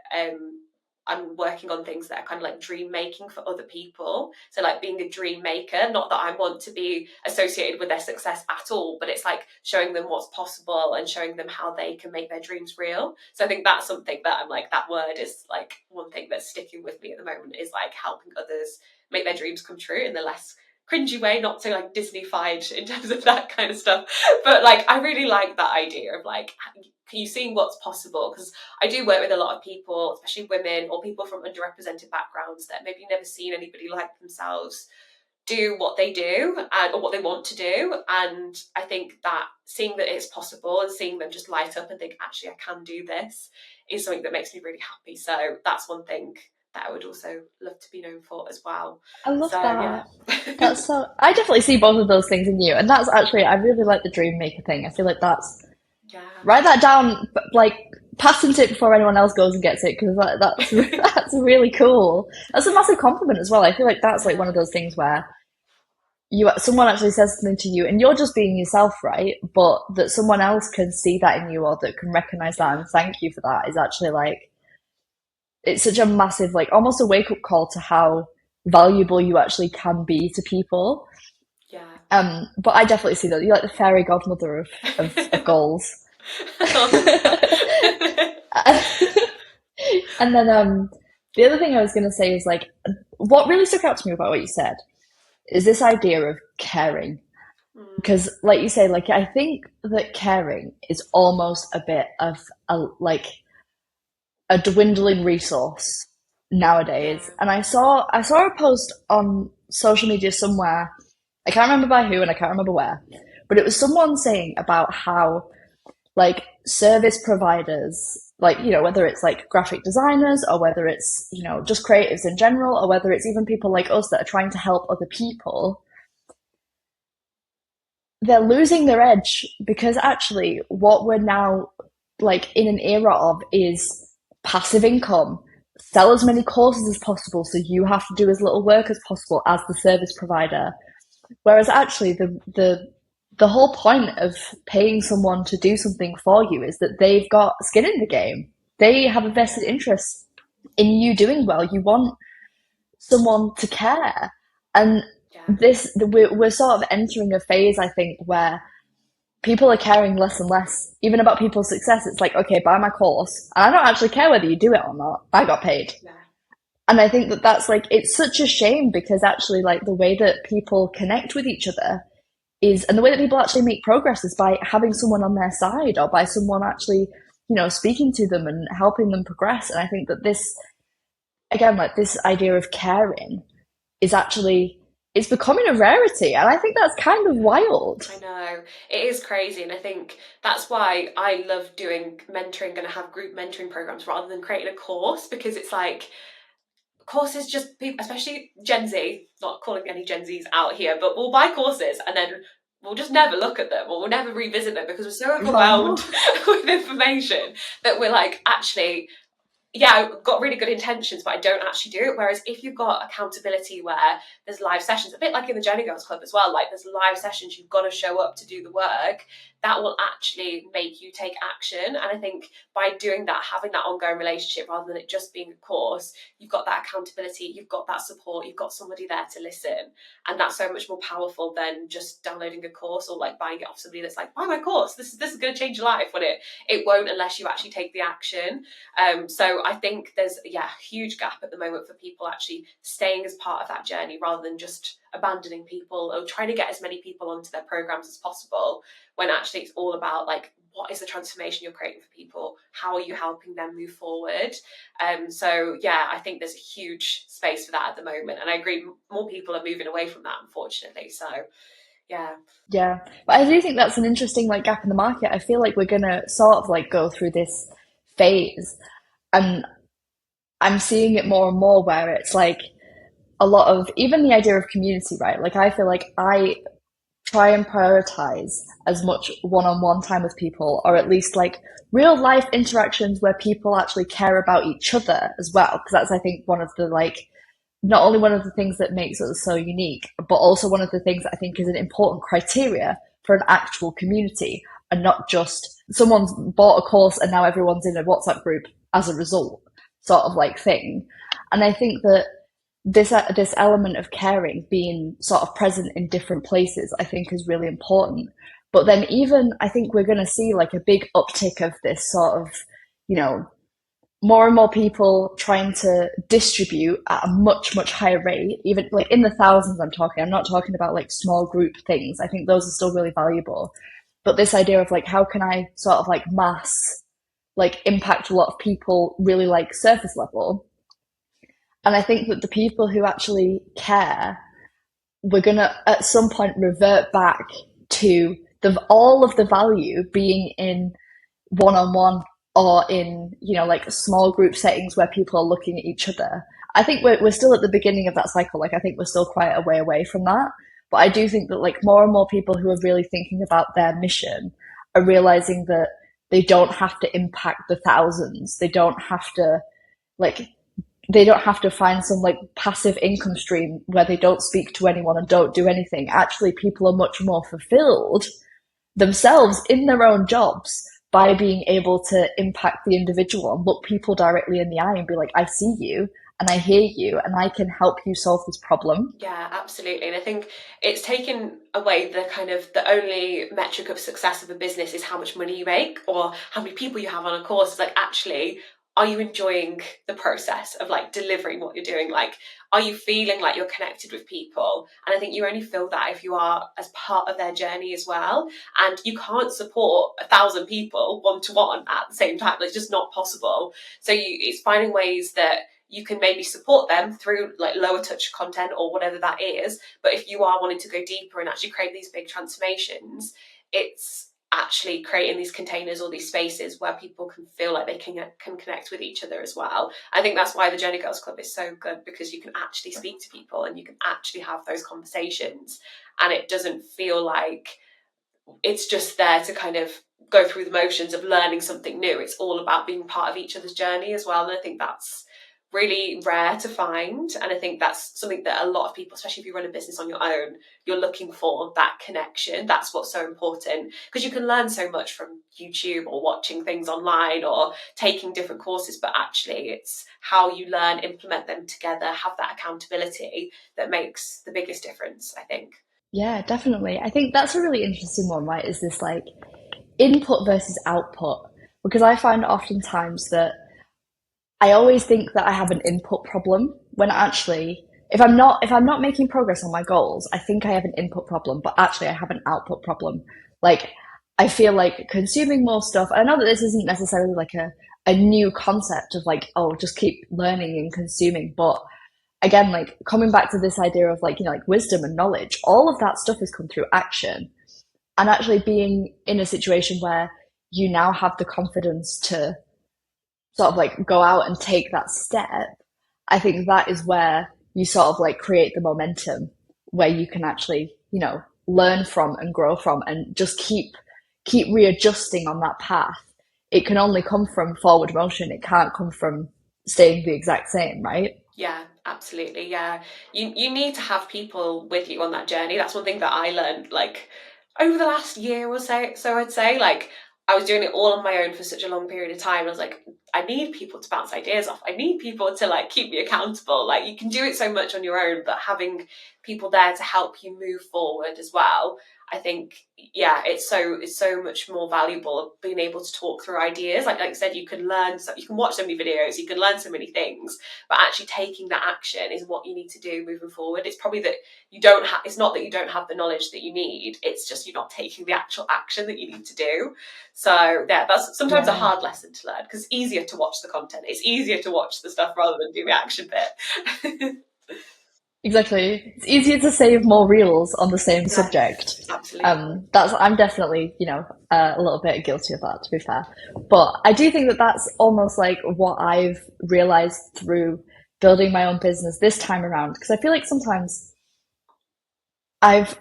I'm working on things that are kind of like dream making for other people. So like being a dream maker, not that I want to be associated with their success at all, but it's like showing them what's possible and showing them how they can make their dreams real. So I think that's something that I'm like, that word is like one thing that's sticking with me at the moment, is like helping others make their dreams come true in the less cringy way, not so like Disney-fied in terms of that kind of stuff, but like I really like that idea of like, can you see what's possible? Because I do work with a lot of people, especially women or people from underrepresented backgrounds, that maybe never seen anybody like themselves do what they do, or what they want to do. And I think that seeing that it's possible and seeing them just light up and think, actually I can do this, is something that makes me really happy. So that's one thing that I would also love to be known for as well. I love So yeah. that. That's so, I definitely see both of those things in you. And that's actually, I really like the dream maker thing. I feel like that's, Yeah. write that down, like, patent it before anyone else goes and gets it, because that's really cool. That's a massive compliment as well. I feel like that's like one of those things where someone actually says something to you and you're just being yourself, right? But that someone else can see that in you, or that can recognize that and thank you for that, is actually like, it's such a massive, like almost a wake up call to how valuable you actually can be to people. Yeah. But I definitely see that you're like the fairy godmother of goals. Oh, thanks, Kat. And then the other thing I was going to say is like, what really stuck out to me about what you said is this idea of caring. Because, like you say, like I think that caring is almost a bit of a dwindling resource nowadays. Yeah. And I saw a post on social media somewhere. I can't remember by who and I can't remember where, but it was someone saying about how like service providers, like, whether it's like graphic designers or whether it's, just creatives in general, or whether it's even people like us that are trying to help other people, they're losing their edge, because actually what we're now like in an era of is passive income. Sell as many courses as possible so you have to do as little work as possible as the service provider. Whereas actually the whole point of paying someone to do something for you is that they've got skin in the game. They have a vested interest in you doing well. You want someone to care. And Yeah. we're sort of entering a phase, I think, where people are caring less and less, even about people's success. It's like, okay, buy my course. And I don't actually care whether you do it or not. I got paid. Yeah. And I think that that's like, it's such a shame, because actually like the way that people connect with each other is, and the way that people actually make progress is by having someone on their side, or by someone actually, speaking to them and helping them progress. And I think that this, again, like this idea of caring is actually it's becoming a rarity, and I think that's kind of wild. I know it is crazy, and I think that's why I love doing mentoring and I have group mentoring programs rather than creating a course, because it's like courses just people, especially Gen Z, not calling any Gen Zs out here, but we'll buy courses and then we'll just never look at them or we'll never revisit them because we're so overwhelmed Oh, with information that we're like, actually, yeah, I've got really good intentions, but I don't actually do it. Whereas if you've got accountability where there's live sessions, a bit like in the Journee Girls Club as well, like there's live sessions, you've got to show up to do the work, that will actually make you take action. And I think by doing that, having that ongoing relationship rather than it just being a course, you've got that accountability, you've got that support, you've got somebody there to listen. And that's so much more powerful than just downloading a course or like buying it off somebody that's like, buy my course, this is going to change your life, when it won't unless you actually take the action. So I think there's a huge gap at the moment for people actually staying as part of that journey rather than just abandoning people or trying to get as many people onto their programs as possible, when actually it's all about like, what is the transformation you're creating for people? How are you helping them move forward? So yeah, I think there's a huge space for that at the moment, and I agree more people are moving away from that, unfortunately. So yeah. yeah. But I do think that's an interesting like gap in the market. I feel like we're gonna sort of like go through this phase, and I'm seeing it more and more where it's like a lot of even the idea of community, right? Like I feel like I try and prioritize as much one-on-one time with people, or at least like real life interactions where people actually care about each other as well, because that's I think one of the like not only one of the things that makes us so unique, but also one of the things that I think is an important criteria for an actual community, and not just someone's bought a course and now everyone's in a WhatsApp group as a result, sort of like thing. And I think that this element of caring being sort of present in different places, I think is really important. But then even I think we're going to see like a big uptick of this sort of, you know, more and more people trying to distribute at a much higher rate, even like in the thousands. I'm not talking about like small group things. I think those are still really valuable. But this idea of like, how can I sort of like mass, like impact a lot of people really like surface level? And I think that the people who actually care, we're going to at some point revert back to all of the value being in one-on-one, or in, you know, like small group settings where people are looking at each other. I think we're still at the beginning of that cycle. Like I think we're still quite a way away from that. But I do think that like more and more people who are really thinking about their mission are realizing that they don't have to impact the thousands. Like they don't have to find some like passive income stream where they don't speak to anyone and don't do anything. Actually, people are much more fulfilled themselves in their own jobs by being able to impact the individual and look people directly in the eye and be like, I see you and I hear you and I can help you solve this problem. Yeah, absolutely. And I think it's taken away the kind of the only metric of success of a business is how much money you make or how many people you have on a course. It's like, actually, are you enjoying the process of like delivering what you're doing? Like, are you feeling like you're connected with people? And I think you only feel that if you are as part of their journey as well. And you can't support 1,000 people one to one at the same time. It's just not possible. So it's finding ways that you can maybe support them through like lower touch content or whatever that is. But if you are wanting to go deeper and actually create these big transformations, it's actually creating these containers or these spaces where people can feel like they can connect with each other as well. I think that's why the Journee Girls Club is so good, because you can actually speak to people and you can actually have those conversations, and it doesn't feel like it's just there to kind of go through the motions of learning something new. It's all about being part of each other's journey as well. And I think that's really rare to find. And I think that's something that a lot of people, especially if you run a business on your own, you're looking for that connection. That's what's so important, because you can learn so much from YouTube or watching things online or taking different courses, but actually it's how you learn, implement them together, have that accountability that makes the biggest difference, I think. Yeah, definitely. I think that's a really interesting one, right? Is this like input versus output? Because I find oftentimes that I always think that I have an input problem when actually if I'm not making progress on my goals, I think I have an input problem, but actually I have an output problem. Like I feel like consuming more stuff. I know that this isn't necessarily like a new concept of like, oh, just keep learning and consuming, but again, like coming back to this idea of like, like wisdom and knowledge, all of that stuff has come through action. And actually being in a situation where you now have the confidence to sort of like go out and take that step, I think that is where you sort of like create the momentum where you can actually, learn from and grow from and just keep readjusting on that path. It can only come from forward motion. It can't come from staying the exact same, right? Yeah, absolutely. Yeah. You need to have people with you on that journey. That's one thing that I learned like over the last year or so I'd say. Like I was doing it all on my own for such a long period of time. I was like, I need people to bounce ideas off. I need people to like keep me accountable. Like you can do it so much on your own, but having people there to help you move forward as well, I think, yeah, it's so much more valuable being able to talk through ideas. Like I said, you can learn, so you can watch so many videos, you can learn so many things, but actually taking that action is what you need to do moving forward. It's probably that you don't have, it's not that you don't have the knowledge that you need, it's just you're not taking the actual action that you need to do. So yeah, that's sometimes a Yeah. hard lesson to learn, because it's easier to watch the content, it's easier to watch the stuff rather than do the action bit. Exactly. It's easier to save more reels on the same subject. Yes, absolutely. I'm definitely, a little bit guilty of that, to be fair. But I do think that that's almost like what I've realized through building my own business this time around. Because I feel like sometimes I've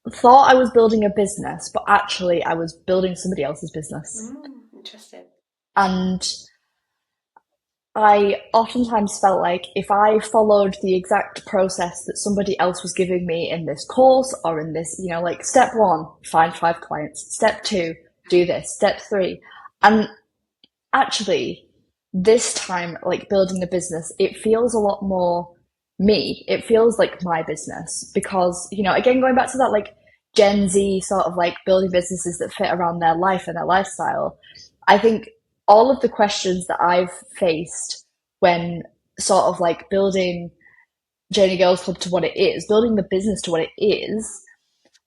thought I was building a business, but actually I was building somebody else's business. Interesting. And I oftentimes felt like if I followed the exact process that somebody else was giving me in this course or in this, like step one, find 5 clients, step two, do this, step three. And actually, this time, like building a business, it feels a lot more me. It feels like my business because, again, going back to that like Gen Z sort of like building businesses that fit around their life and their lifestyle, I think all of the questions that I've faced when sort of like building Journee Girls Club to what it is, building the business to what it is,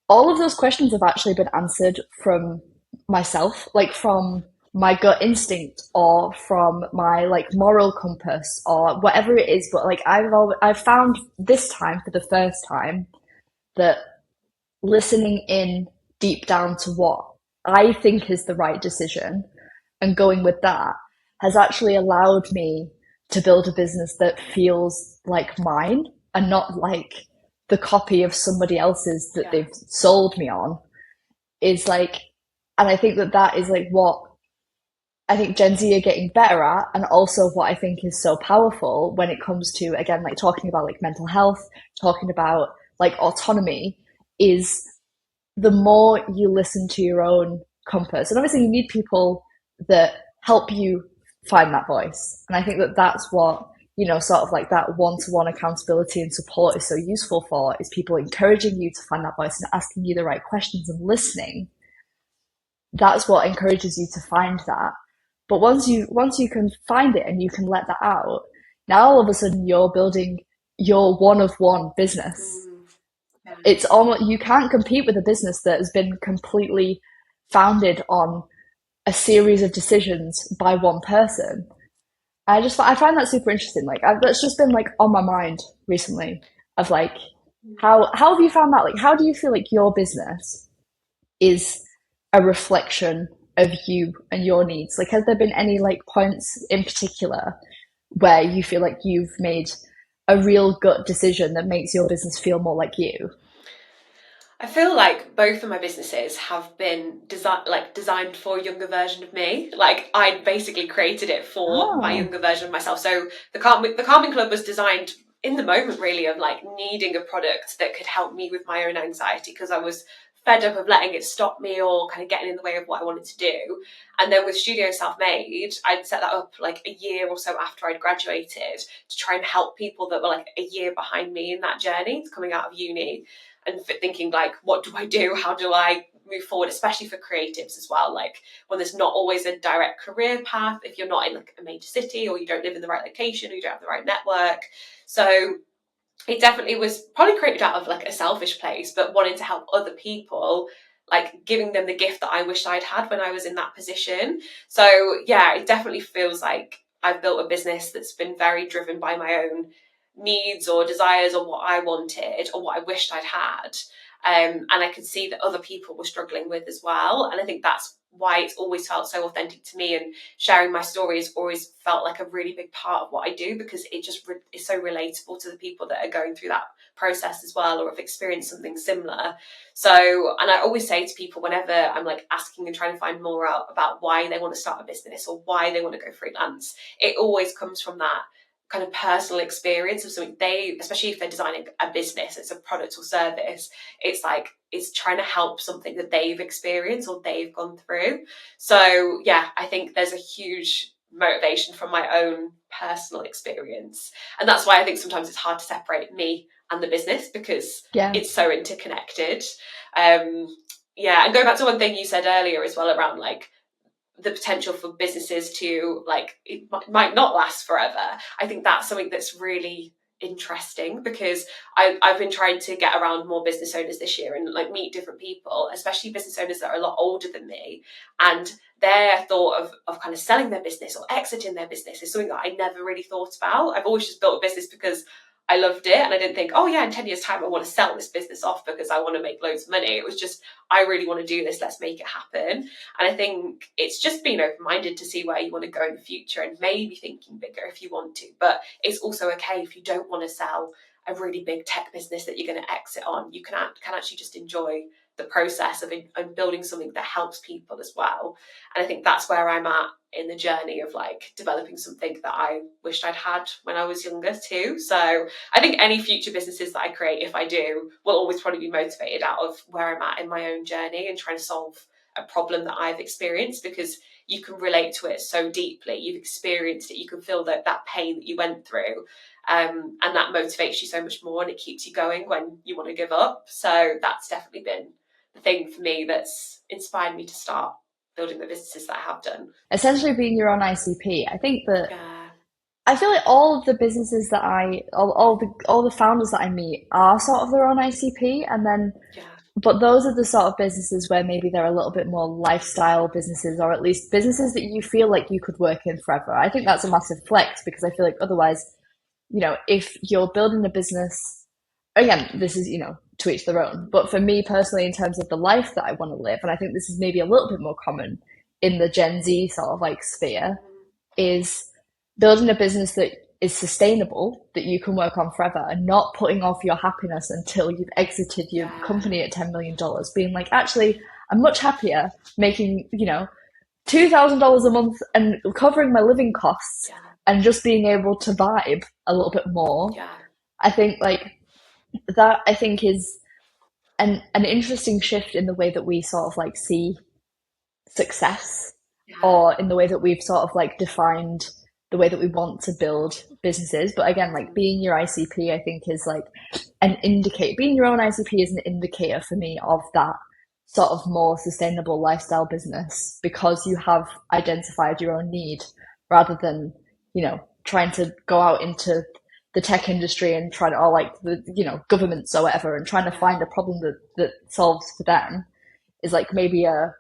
all of those questions have actually been answered from myself, like from my gut instinct or from my like moral compass or whatever it is. But like I've found this time for the first time that listening in deep down to what I think is the right decision and going with that has actually allowed me to build a business that feels like mine and not like the copy of somebody else's that they've sold me on. Is like, and I think that that is like what I think Gen Z are getting better at, and also what I think is so powerful when it comes to, again, like talking about like mental health, talking about like autonomy, is the more you listen to your own compass. And obviously, you need people that help you find that voice. And I think that that's what, sort of like that one-to-one accountability and support is so useful for, is people encouraging you to find that voice and asking you the right questions and listening. That's what encourages you to find that. But once you can find it and you can let that out, now all of a sudden you're building your one of one business. Yeah. It's almost, you can't compete with a business that has been completely founded on a series of decisions by one person. I find that super interesting. Like that's just been like on my mind recently of like how have you found that? Like how do you feel like your business is a reflection of you and your needs? Like has there been any like points in particular where you feel like you've made a real gut decision that makes your business feel more like you? I feel like both of my businesses have been designed for a younger version of me. Like I basically created it for my Oh. younger version of myself. So the Calming Club was designed in the moment really of like needing a product that could help me with my own anxiety, because I was fed up of letting it stop me or kind of getting in the way of what I wanted to do. And then with Studio Self Made, I'd set that up like a year or so after I'd graduated to try and help people that were like a year behind me in that journey coming out of uni, and thinking like, what do I do? How do I move forward, especially for creatives as well? Like when there's not always a direct career path, if you're not in like a major city or you don't live in the right location or you don't have the right network. So it definitely was probably created out of like a selfish place, but wanting to help other people, like giving them the gift that I wished I'd had when I was in that position. So yeah, it definitely feels like I've built a business that's been very driven by my own needs or desires or what I wanted or what I wished I'd had. And I could see that other people were struggling with as well. And I think that's why it's always felt so authentic to me, and sharing my story has always felt like a really big part of what I do, because it just is so relatable to the people that are going through that process as well, or have experienced something similar. So, and I always say to people whenever I'm like asking and trying to find more out about why they want to start a business or why they want to go freelance, it always comes from that kind of personal experience of something they, especially if they're designing a business, it's a product or service, it's like it's trying to help something that they've experienced or they've gone through. So yeah, I think there's a huge motivation from my own personal experience, and that's why I think sometimes it's hard to separate me and the business, because Yeah. it's so interconnected. Yeah, and going back to one thing you said earlier as well around like the potential for businesses to like, it might not last forever. I think that's something that's really interesting, because I've been trying to get around more business owners this year and like meet different people, especially business owners that are a lot older than me, and their thought of kind of selling their business or exiting their business is something that I never really thought about. I've always just built a business because I loved it, and I didn't think, oh yeah, in 10 years time I want to sell this business off because I want to make loads of money. It was just, I really want to do this, let's make it happen. And I think it's just being open-minded to see where you want to go in the future, and maybe thinking bigger if you want to. But it's also okay if you don't want to sell a really big tech business that you're going to exit on. You can actually just enjoy the process of building something that helps people as well. And I think that's where I'm at in the journey of like developing something that I wished I'd had when I was younger too. So I think any future businesses that I create, if I do, will always probably be motivated out of where I'm at in my own journey and trying to solve a problem that I've experienced, because you can relate to it so deeply. You've experienced it. You can feel that pain that you went through, and that motivates you so much more, and it keeps you going when you want to give up. So that's definitely been the thing for me that's inspired me to start building the businesses that I have done. Essentially being your own ICP. I think that Yeah, I feel like all of the businesses that all the founders that I meet are sort of their own ICP, and then yeah, but those are the sort of businesses where maybe they're a little bit more lifestyle businesses, or at least businesses that you feel like you could work in forever. I think that's a massive flex, because I feel like otherwise, if you're building a business, again, this is, to each their own. But for me personally, in terms of the life that I want to live, and I think this is maybe a little bit more common in the Gen Z sort of like sphere, is building a business that is sustainable, that you can work on forever, and not putting off your happiness until you've exited your yeah, company at $10 million. Being like, actually, I'm much happier making, $2,000 a month and covering my living costs, yeah, and just being able to vibe a little bit more. yeah, I think like that, I think is an interesting shift in the way that we sort of like see success, yeah, or in the way that we've sort of like defined the way that we want to build businesses. But again, like being your ICP, I think is like an indicate being your own ICP is an indicator for me of that sort of more sustainable lifestyle business, because you have identified your own need, rather than, trying to go out into the tech industry and try to, or like the, governments or whatever, and trying to yeah. find a problem that solves for them, is like maybe a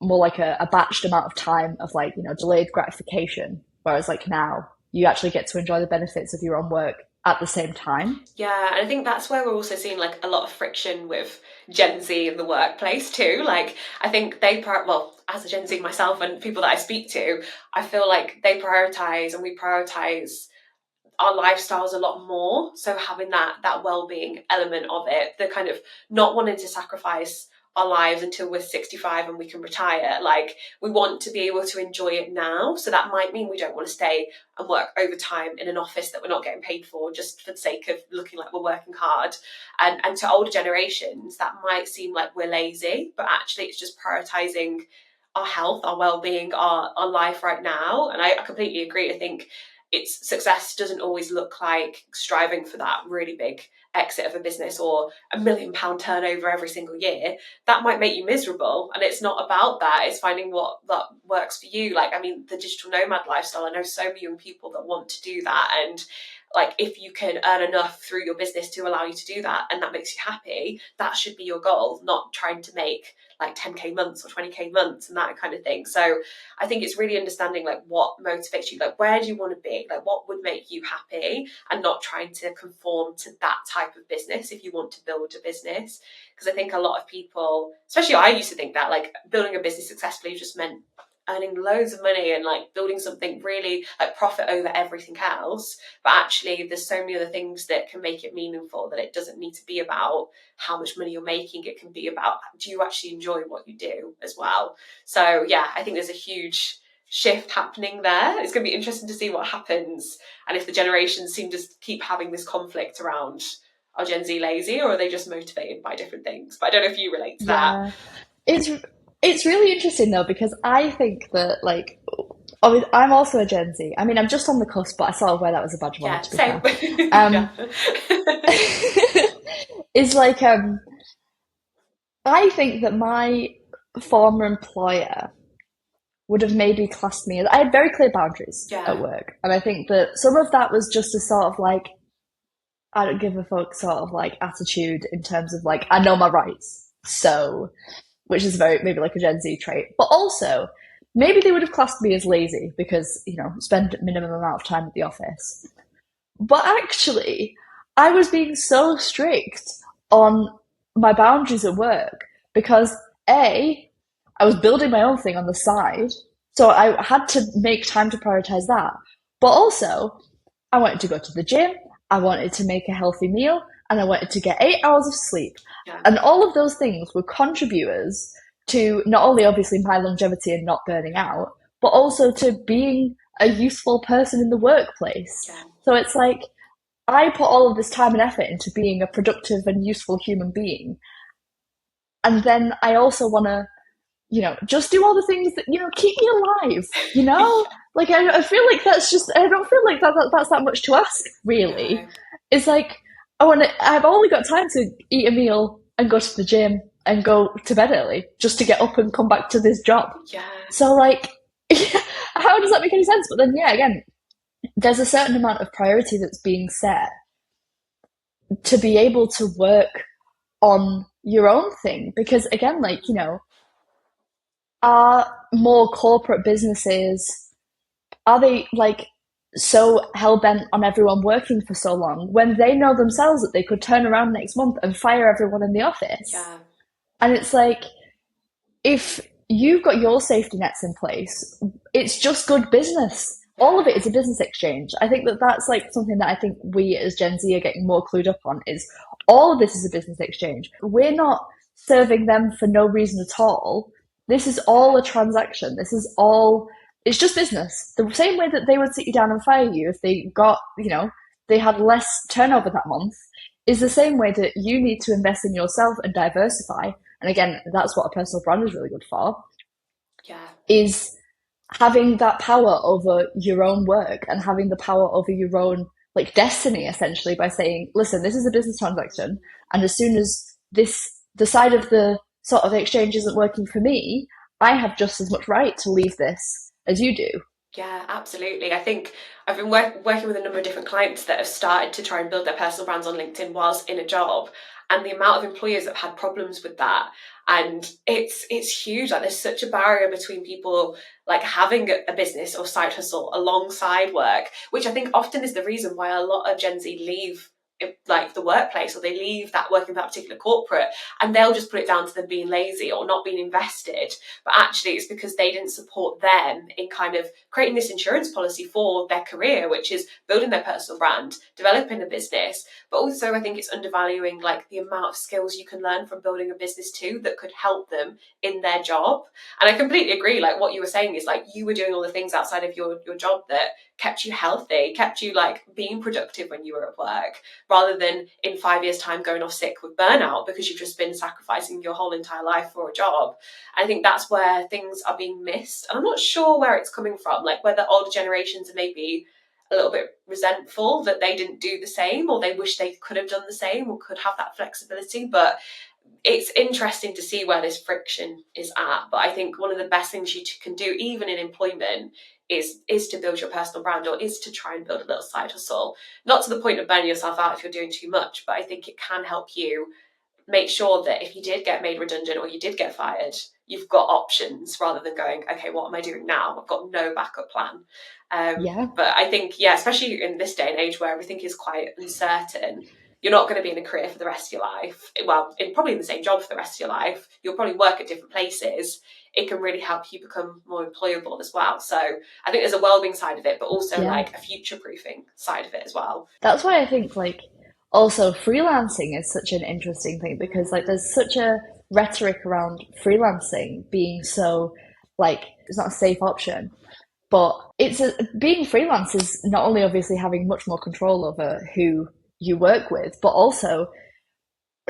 more like a batched amount of time of like, delayed gratification. Whereas like now you actually get to enjoy the benefits of your own work at the same time. Yeah, and I think that's where we're also seeing like a lot of friction with Gen Z in the workplace too. Like, I think well, as a Gen Z myself and people that I speak to, I feel like they prioritize and we prioritize our lifestyles a lot more. So having that well-being element of it, the kind of not wanting to sacrifice our lives until we're 65 and we can retire. Like, we want to be able to enjoy it now. So that might mean we don't want to stay and work overtime in an office that we're not getting paid for, just for the sake of looking like we're working hard. And to older generations, that might seem like we're lazy, but actually it's just prioritizing our health, our well-being, our life right now. And I completely agree. I think its success doesn't always look like striving for that really big exit of a business or £1 million turnover every single year. That might make you miserable, and it's not about that. It's finding what that works for you. Like, I mean, the digital nomad lifestyle, I know so many young people that want to do that, and like if you can earn enough through your business to allow you to do that and that makes you happy, that should be your goal, not trying to make like 10k months or 20k months and that kind of thing. So I think it's really understanding like what motivates you, like where do you want to be, like what would make you happy, and not trying to conform to that type of business if you want to build a business. Because I think a lot of people, especially I used to think that like building a business successfully just meant earning loads of money and like building something really like profit over everything else. But actually there's so many other things that can make it meaningful, that it doesn't need to be about how much money you're making. It can be about, do you actually enjoy what you do as well? So yeah, I think there's a huge shift happening there. It's going to be interesting to see what happens, and if the generations seem to keep having this conflict around, are Gen Z lazy or are they just motivated by different things? But I don't know if you relate to that. Yeah. It's it's really interesting though, because I think that like I'm also a Gen Z. I mean, I'm just on the cusp, but I sort of wear that as a badge of honor, Yeah, to be same. fair. Yeah. Um, is like I think that my former employer would have maybe classed me as I had very clear boundaries at Yeah. work, and I think that some of that was just a sort of like I don't give a fuck sort of like attitude in terms of like I know my rights, so which is very maybe like a Gen Z trait. But also, maybe they would have classed me as lazy because, spend minimum amount of time at the office. But actually, I was being so strict on my boundaries at work because A, I was building my own thing on the side, so I had to make time to prioritize that. But also, I wanted to go to the gym, I wanted to make a healthy meal, and I wanted to get 8 hours of sleep. Yeah. And all of those things were contributors to not only obviously my longevity and not burning out, but also to being a useful person in the workplace. Yeah. So it's like I put all of this time and effort into being a productive and useful human being. And then I also want to, just do all the things that, keep me alive, Yeah. Like, I feel like that's just, I don't feel like that's that much to ask, really. No. It's like, I've only got time to eat a meal and go to the gym and go to bed early just to get up and come back to this job. Yeah. So, like, how does that make any sense? But then, yeah, again, there's a certain amount of priority that's being set to be able to work on your own thing. Because, again, like, are more corporate businesses, are they like so hell bent on everyone working for so long when they know themselves that they could turn around next month and fire everyone in the office? Yeah. And it's like, if you've got your safety nets in place, it's just good business. All of it is a business exchange. I think that that's like something that I think we as Gen Z are getting more clued up on is all of this is a business exchange. We're not serving them for no reason at all. This is all a transaction. It's just business. The same way that they would sit you down and fire you if they got, they had less turnover that month, is the same way that you need to invest in yourself and diversify. And again, that's what a personal brand is really good for, Yeah. is having that power over your own work and having the power over your own like destiny, essentially, by saying, listen, this is a business transaction, and as soon as the side of the sort of exchange isn't working for me, I have just as much right to leave this as you do. Yeah, absolutely. I think I've been working with a number of different clients that have started to try and build their personal brands on LinkedIn whilst in a job, and the amount of employers that have had problems with that. And it's huge. Like there's such a barrier between people like having a business or side hustle alongside work, which I think often is the reason why a lot of Gen Z leave like the workplace, or they leave that working for that particular corporate, and they'll just put it down to them being lazy or not being invested. But actually it's because they didn't support them in kind of creating this insurance policy for their career, which is building their personal brand, developing a business. But also I think it's undervaluing like the amount of skills you can learn from building a business too that could help them in their job. And I completely agree, like what you were saying is like you were doing all the things outside of your job that kept you healthy, kept you like being productive when you were at work, rather than in 5 years' time going off sick with burnout because you've just been sacrificing your whole entire life for a job. And I think that's where things are being missed. And I'm not sure where it's coming from, like whether older generations are maybe a little bit resentful that they didn't do the same, or they wish they could have done the same or could have that flexibility. But it's interesting to see where this friction is at. But I think one of the best things you can do, even in employment, is to build your personal brand, or is to try and build a little side hustle. Not to the point of burning yourself out if you're doing too much, but I think it can help you make sure that if you did get made redundant or you did get fired, you've got options rather than going, okay, what am I doing now? I've got no backup plan. Yeah. But I think, yeah, especially in this day and age where everything is quite uncertain, you're not going to be in a career for the rest of your life. Well, probably in the same job for the rest of your life. You'll probably work at different places. It can really help you become more employable as well. So I think there's a well-being side of it, but also Yeah. like a future-proofing side of it as well. That's why I think like also freelancing is such an interesting thing, because like there's such a rhetoric around freelancing being so like it's not a safe option. But being freelance is not only obviously having much more control over who you work with, but also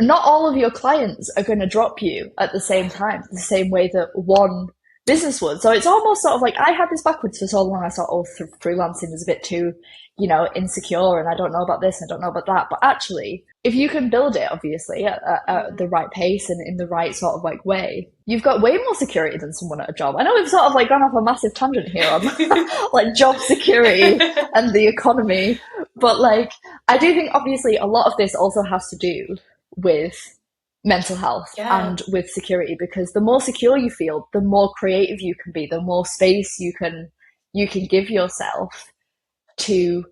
not all of your clients are going to drop you at the same time, the same way that one business would. So it's almost sort of like I had this backwards for so long. I thought, oh, freelancing is a bit too, insecure, and I don't know about this, I don't know about that. But actually, if you can build it, obviously, at the right pace and in the right sort of like way, you've got way more security than someone at a job. I know we've sort of like gone off a massive tangent here on like job security and the economy, but like I do think obviously a lot of this also has to do with mental health and with security, because the more secure you feel, the more creative you can be, the more space you can give yourself to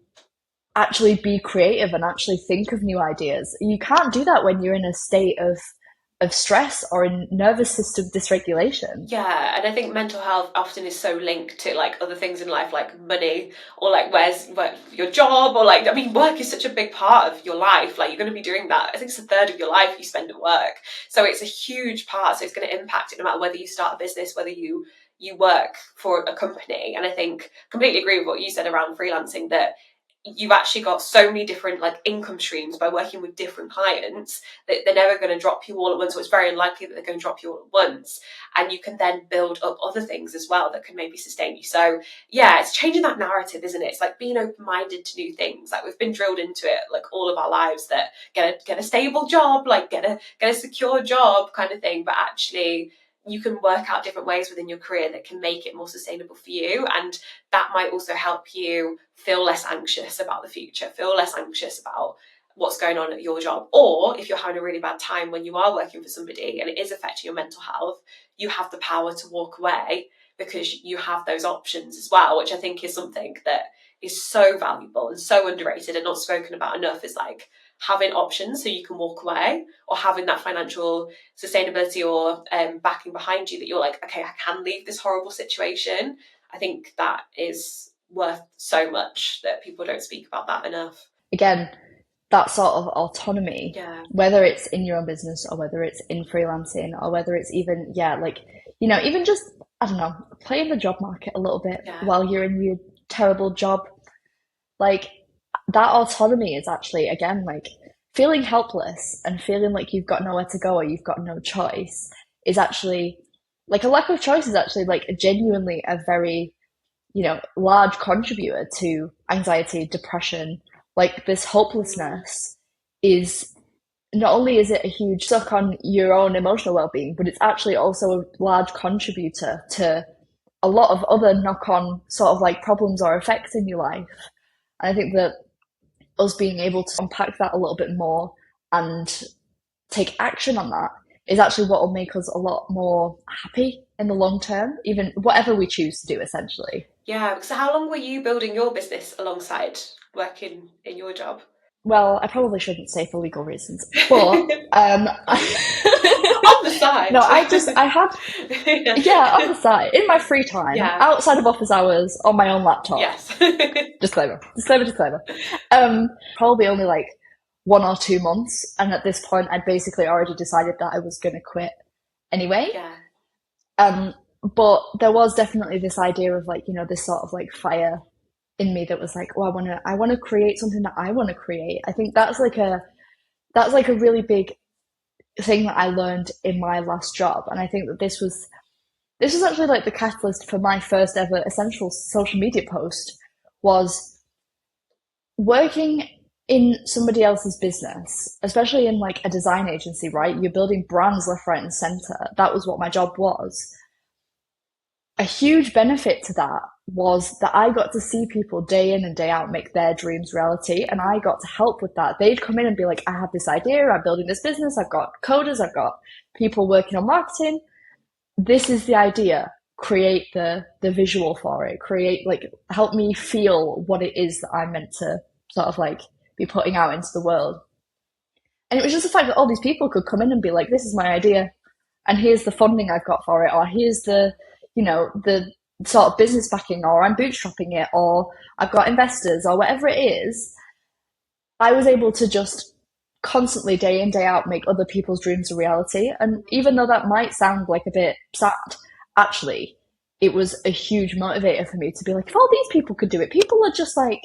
actually be creative and actually think of new ideas. You can't do that when you're in a state of stress or in nervous system dysregulation. Yeah, and I think mental health often is so linked to like other things in life, like money, or like where's your job, or like, I mean, work is such a big part of your life. Like you're going to be doing that. I think it's a third of your life you spend at work. So it's a huge part. So it's going to impact it no matter whether you start a business, whether you work for a company. And I think completely agree with what you said around freelancing, that you've actually got so many different like income streams by working with different clients that they're never going to drop you all at once. So it's very unlikely that they're going to drop you all at once. And you can then build up other things as well that can maybe sustain you. So yeah, it's changing that narrative, isn't it? It's like being open-minded to new things. Like we've been drilled into it like all of our lives, that get a stable job, like get a secure job kind of thing. But actually you can work out different ways within your career that can make it more sustainable for you. And that might also help you feel less anxious about the future, feel less anxious about what's going on at your job. Or if you're having a really bad time when you are working for somebody and it is affecting your mental health, you have the power to walk away because you have those options as well, which I think is something that is so valuable and so underrated and not spoken about enough, is like having options so you can walk away, or having that financial sustainability or backing behind you that you're like, okay, I can leave this horrible situation. I think that is worth so much that people don't speak about that enough. Again, that sort of autonomy, whether it's in your own business or whether it's in freelancing or whether it's even, even just, I don't know, play in the job market a little bit while you're in your terrible job. Like that autonomy is actually, again, like feeling helpless and feeling like you've got nowhere to go or you've got no choice is actually like a lack of choice is actually like genuinely a very, large contributor to anxiety, depression. Like this hopelessness is not only is it a huge suck on your own emotional well-being, but it's actually also a large contributor to a lot of other knock-on sort of like problems or effects in your life. And I think that us being able to unpack that a little bit more and take action on that is actually what will make us a lot more happy in the long term, even whatever we choose to do, essentially. Yeah. So how long were you building your business alongside working in your job? Well, I probably shouldn't say for legal reasons, but on the side. No, I had, on the side, in my free time, outside of office hours, on my own laptop. Yes. Disclaimer. Probably only like 1 or 2 months, and at this point, I'd basically already decided that I was going to quit anyway. Yeah. But there was definitely this idea of like, this sort of like fire in me that was like, oh, I want to create something that I want to create. I think that's like a really big thing that I learned in my last job. And I think that this was actually like the catalyst for my first ever essential social media post, was working in somebody else's business, especially in like a design agency, right? You're building brands left, right, and center. That was what my job was. A huge benefit to that was that I got to see people day in and day out make their dreams reality, and I got to help with that. They'd come in and be like, I have this idea, I'm building this business, I've got coders, I've got people working on marketing. This is the idea. Create the visual for it. Create, like, help me feel what it is that I'm meant to sort of like be putting out into the world. And it was just the fact that all these people could come in and be like, this is my idea, and here's the funding I've got for it, or here's the sort of business backing, or I'm bootstrapping it, or I've got investors, or whatever it is. I was able to just constantly, day in, day out, make other people's dreams a reality. And even though that might sound like a bit sad, actually, it was a huge motivator for me to be like, if all these people could do it, people are just like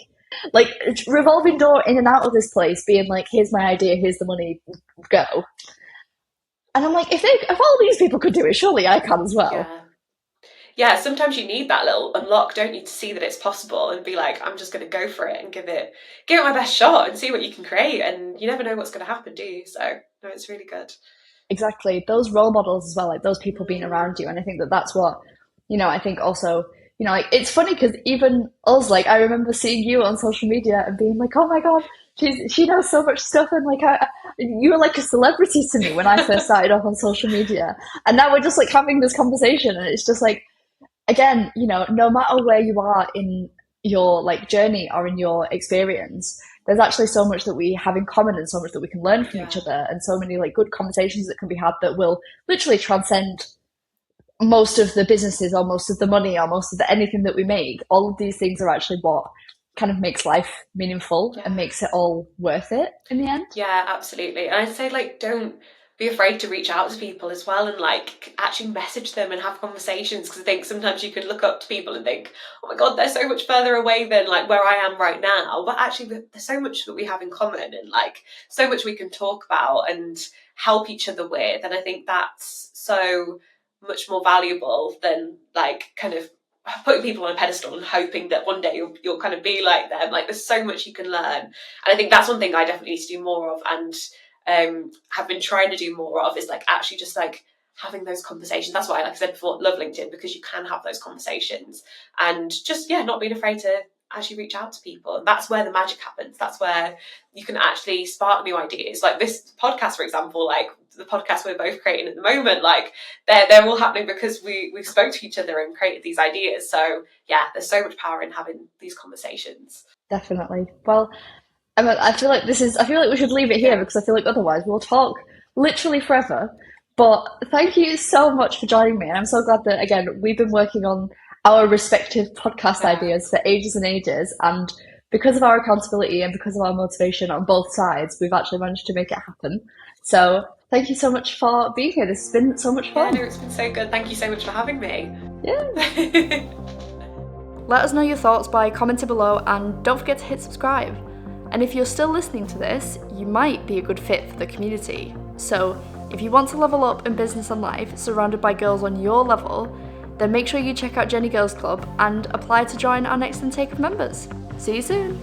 revolving door in and out of this place, being like, here's my idea, here's the money, go. And I'm like, if all these people could do it, surely I can as well. Yeah, sometimes you need that little unlock, don't you, to see that it's possible and be like, I'm just going to go for it and give it my best shot and see what you can create. And you never know what's going to happen, do you? So, no, it's really good. Exactly. Those role models as well, like those people being around you. And I think that that's what, I think also, like, it's funny because even us, like, I remember seeing you on social media and being like, oh my God, she knows so much stuff. And like, you were like a celebrity to me when I first started off on social media. And now we're just like having this conversation, and it's just like, again, no matter where you are in your like journey or in your experience, there's actually so much that we have in common and so much that we can learn from each other, and so many like good conversations that can be had that will literally transcend most of the businesses or most of the money or most of the anything that we make. All of these things are actually what kind of makes life meaningful and makes it all worth it in the end. Yeah, absolutely. And I'd say, like, don't be afraid to reach out to people as well, and like actually message them and have conversations, because I think sometimes you can look up to people and think, oh my God, they're so much further away than like where I am right now, but actually there's so much that we have in common, and like so much we can talk about and help each other with. And I think that's so much more valuable than like kind of putting people on a pedestal and hoping that one day you'll kind of be like them. Like, there's so much you can learn, and I think that's one thing I definitely need to do more of, and have been trying to do more of, is like actually just like having those conversations. That's why, like I said before, love LinkedIn, because you can have those conversations and just not being afraid to actually reach out to people. And that's where the magic happens. That's where you can actually spark new ideas. Like this podcast, for example, like the podcast we're both creating at the moment, like they're all happening because we spoke to each other and created these ideas. So yeah, there's so much power in having these conversations. Definitely. Well, I feel like we should leave it here, because I feel like otherwise we'll talk literally forever. But thank you so much for joining me. And I'm so glad that, again, we've been working on our respective podcast ideas for ages and ages. And because of our accountability and because of our motivation on both sides, we've actually managed to make it happen. So thank you so much for being here. This has been so much fun. Yeah, no, it's been so good. Thank you so much for having me. Yeah. Let us know your thoughts by commenting below, and don't forget to hit subscribe. And if you're still listening to this, you might be a good fit for the community. So if you want to level up in business and life surrounded by girls on your level, then make sure you check out Journee Girls Club and apply to join our next intake of members. See you soon!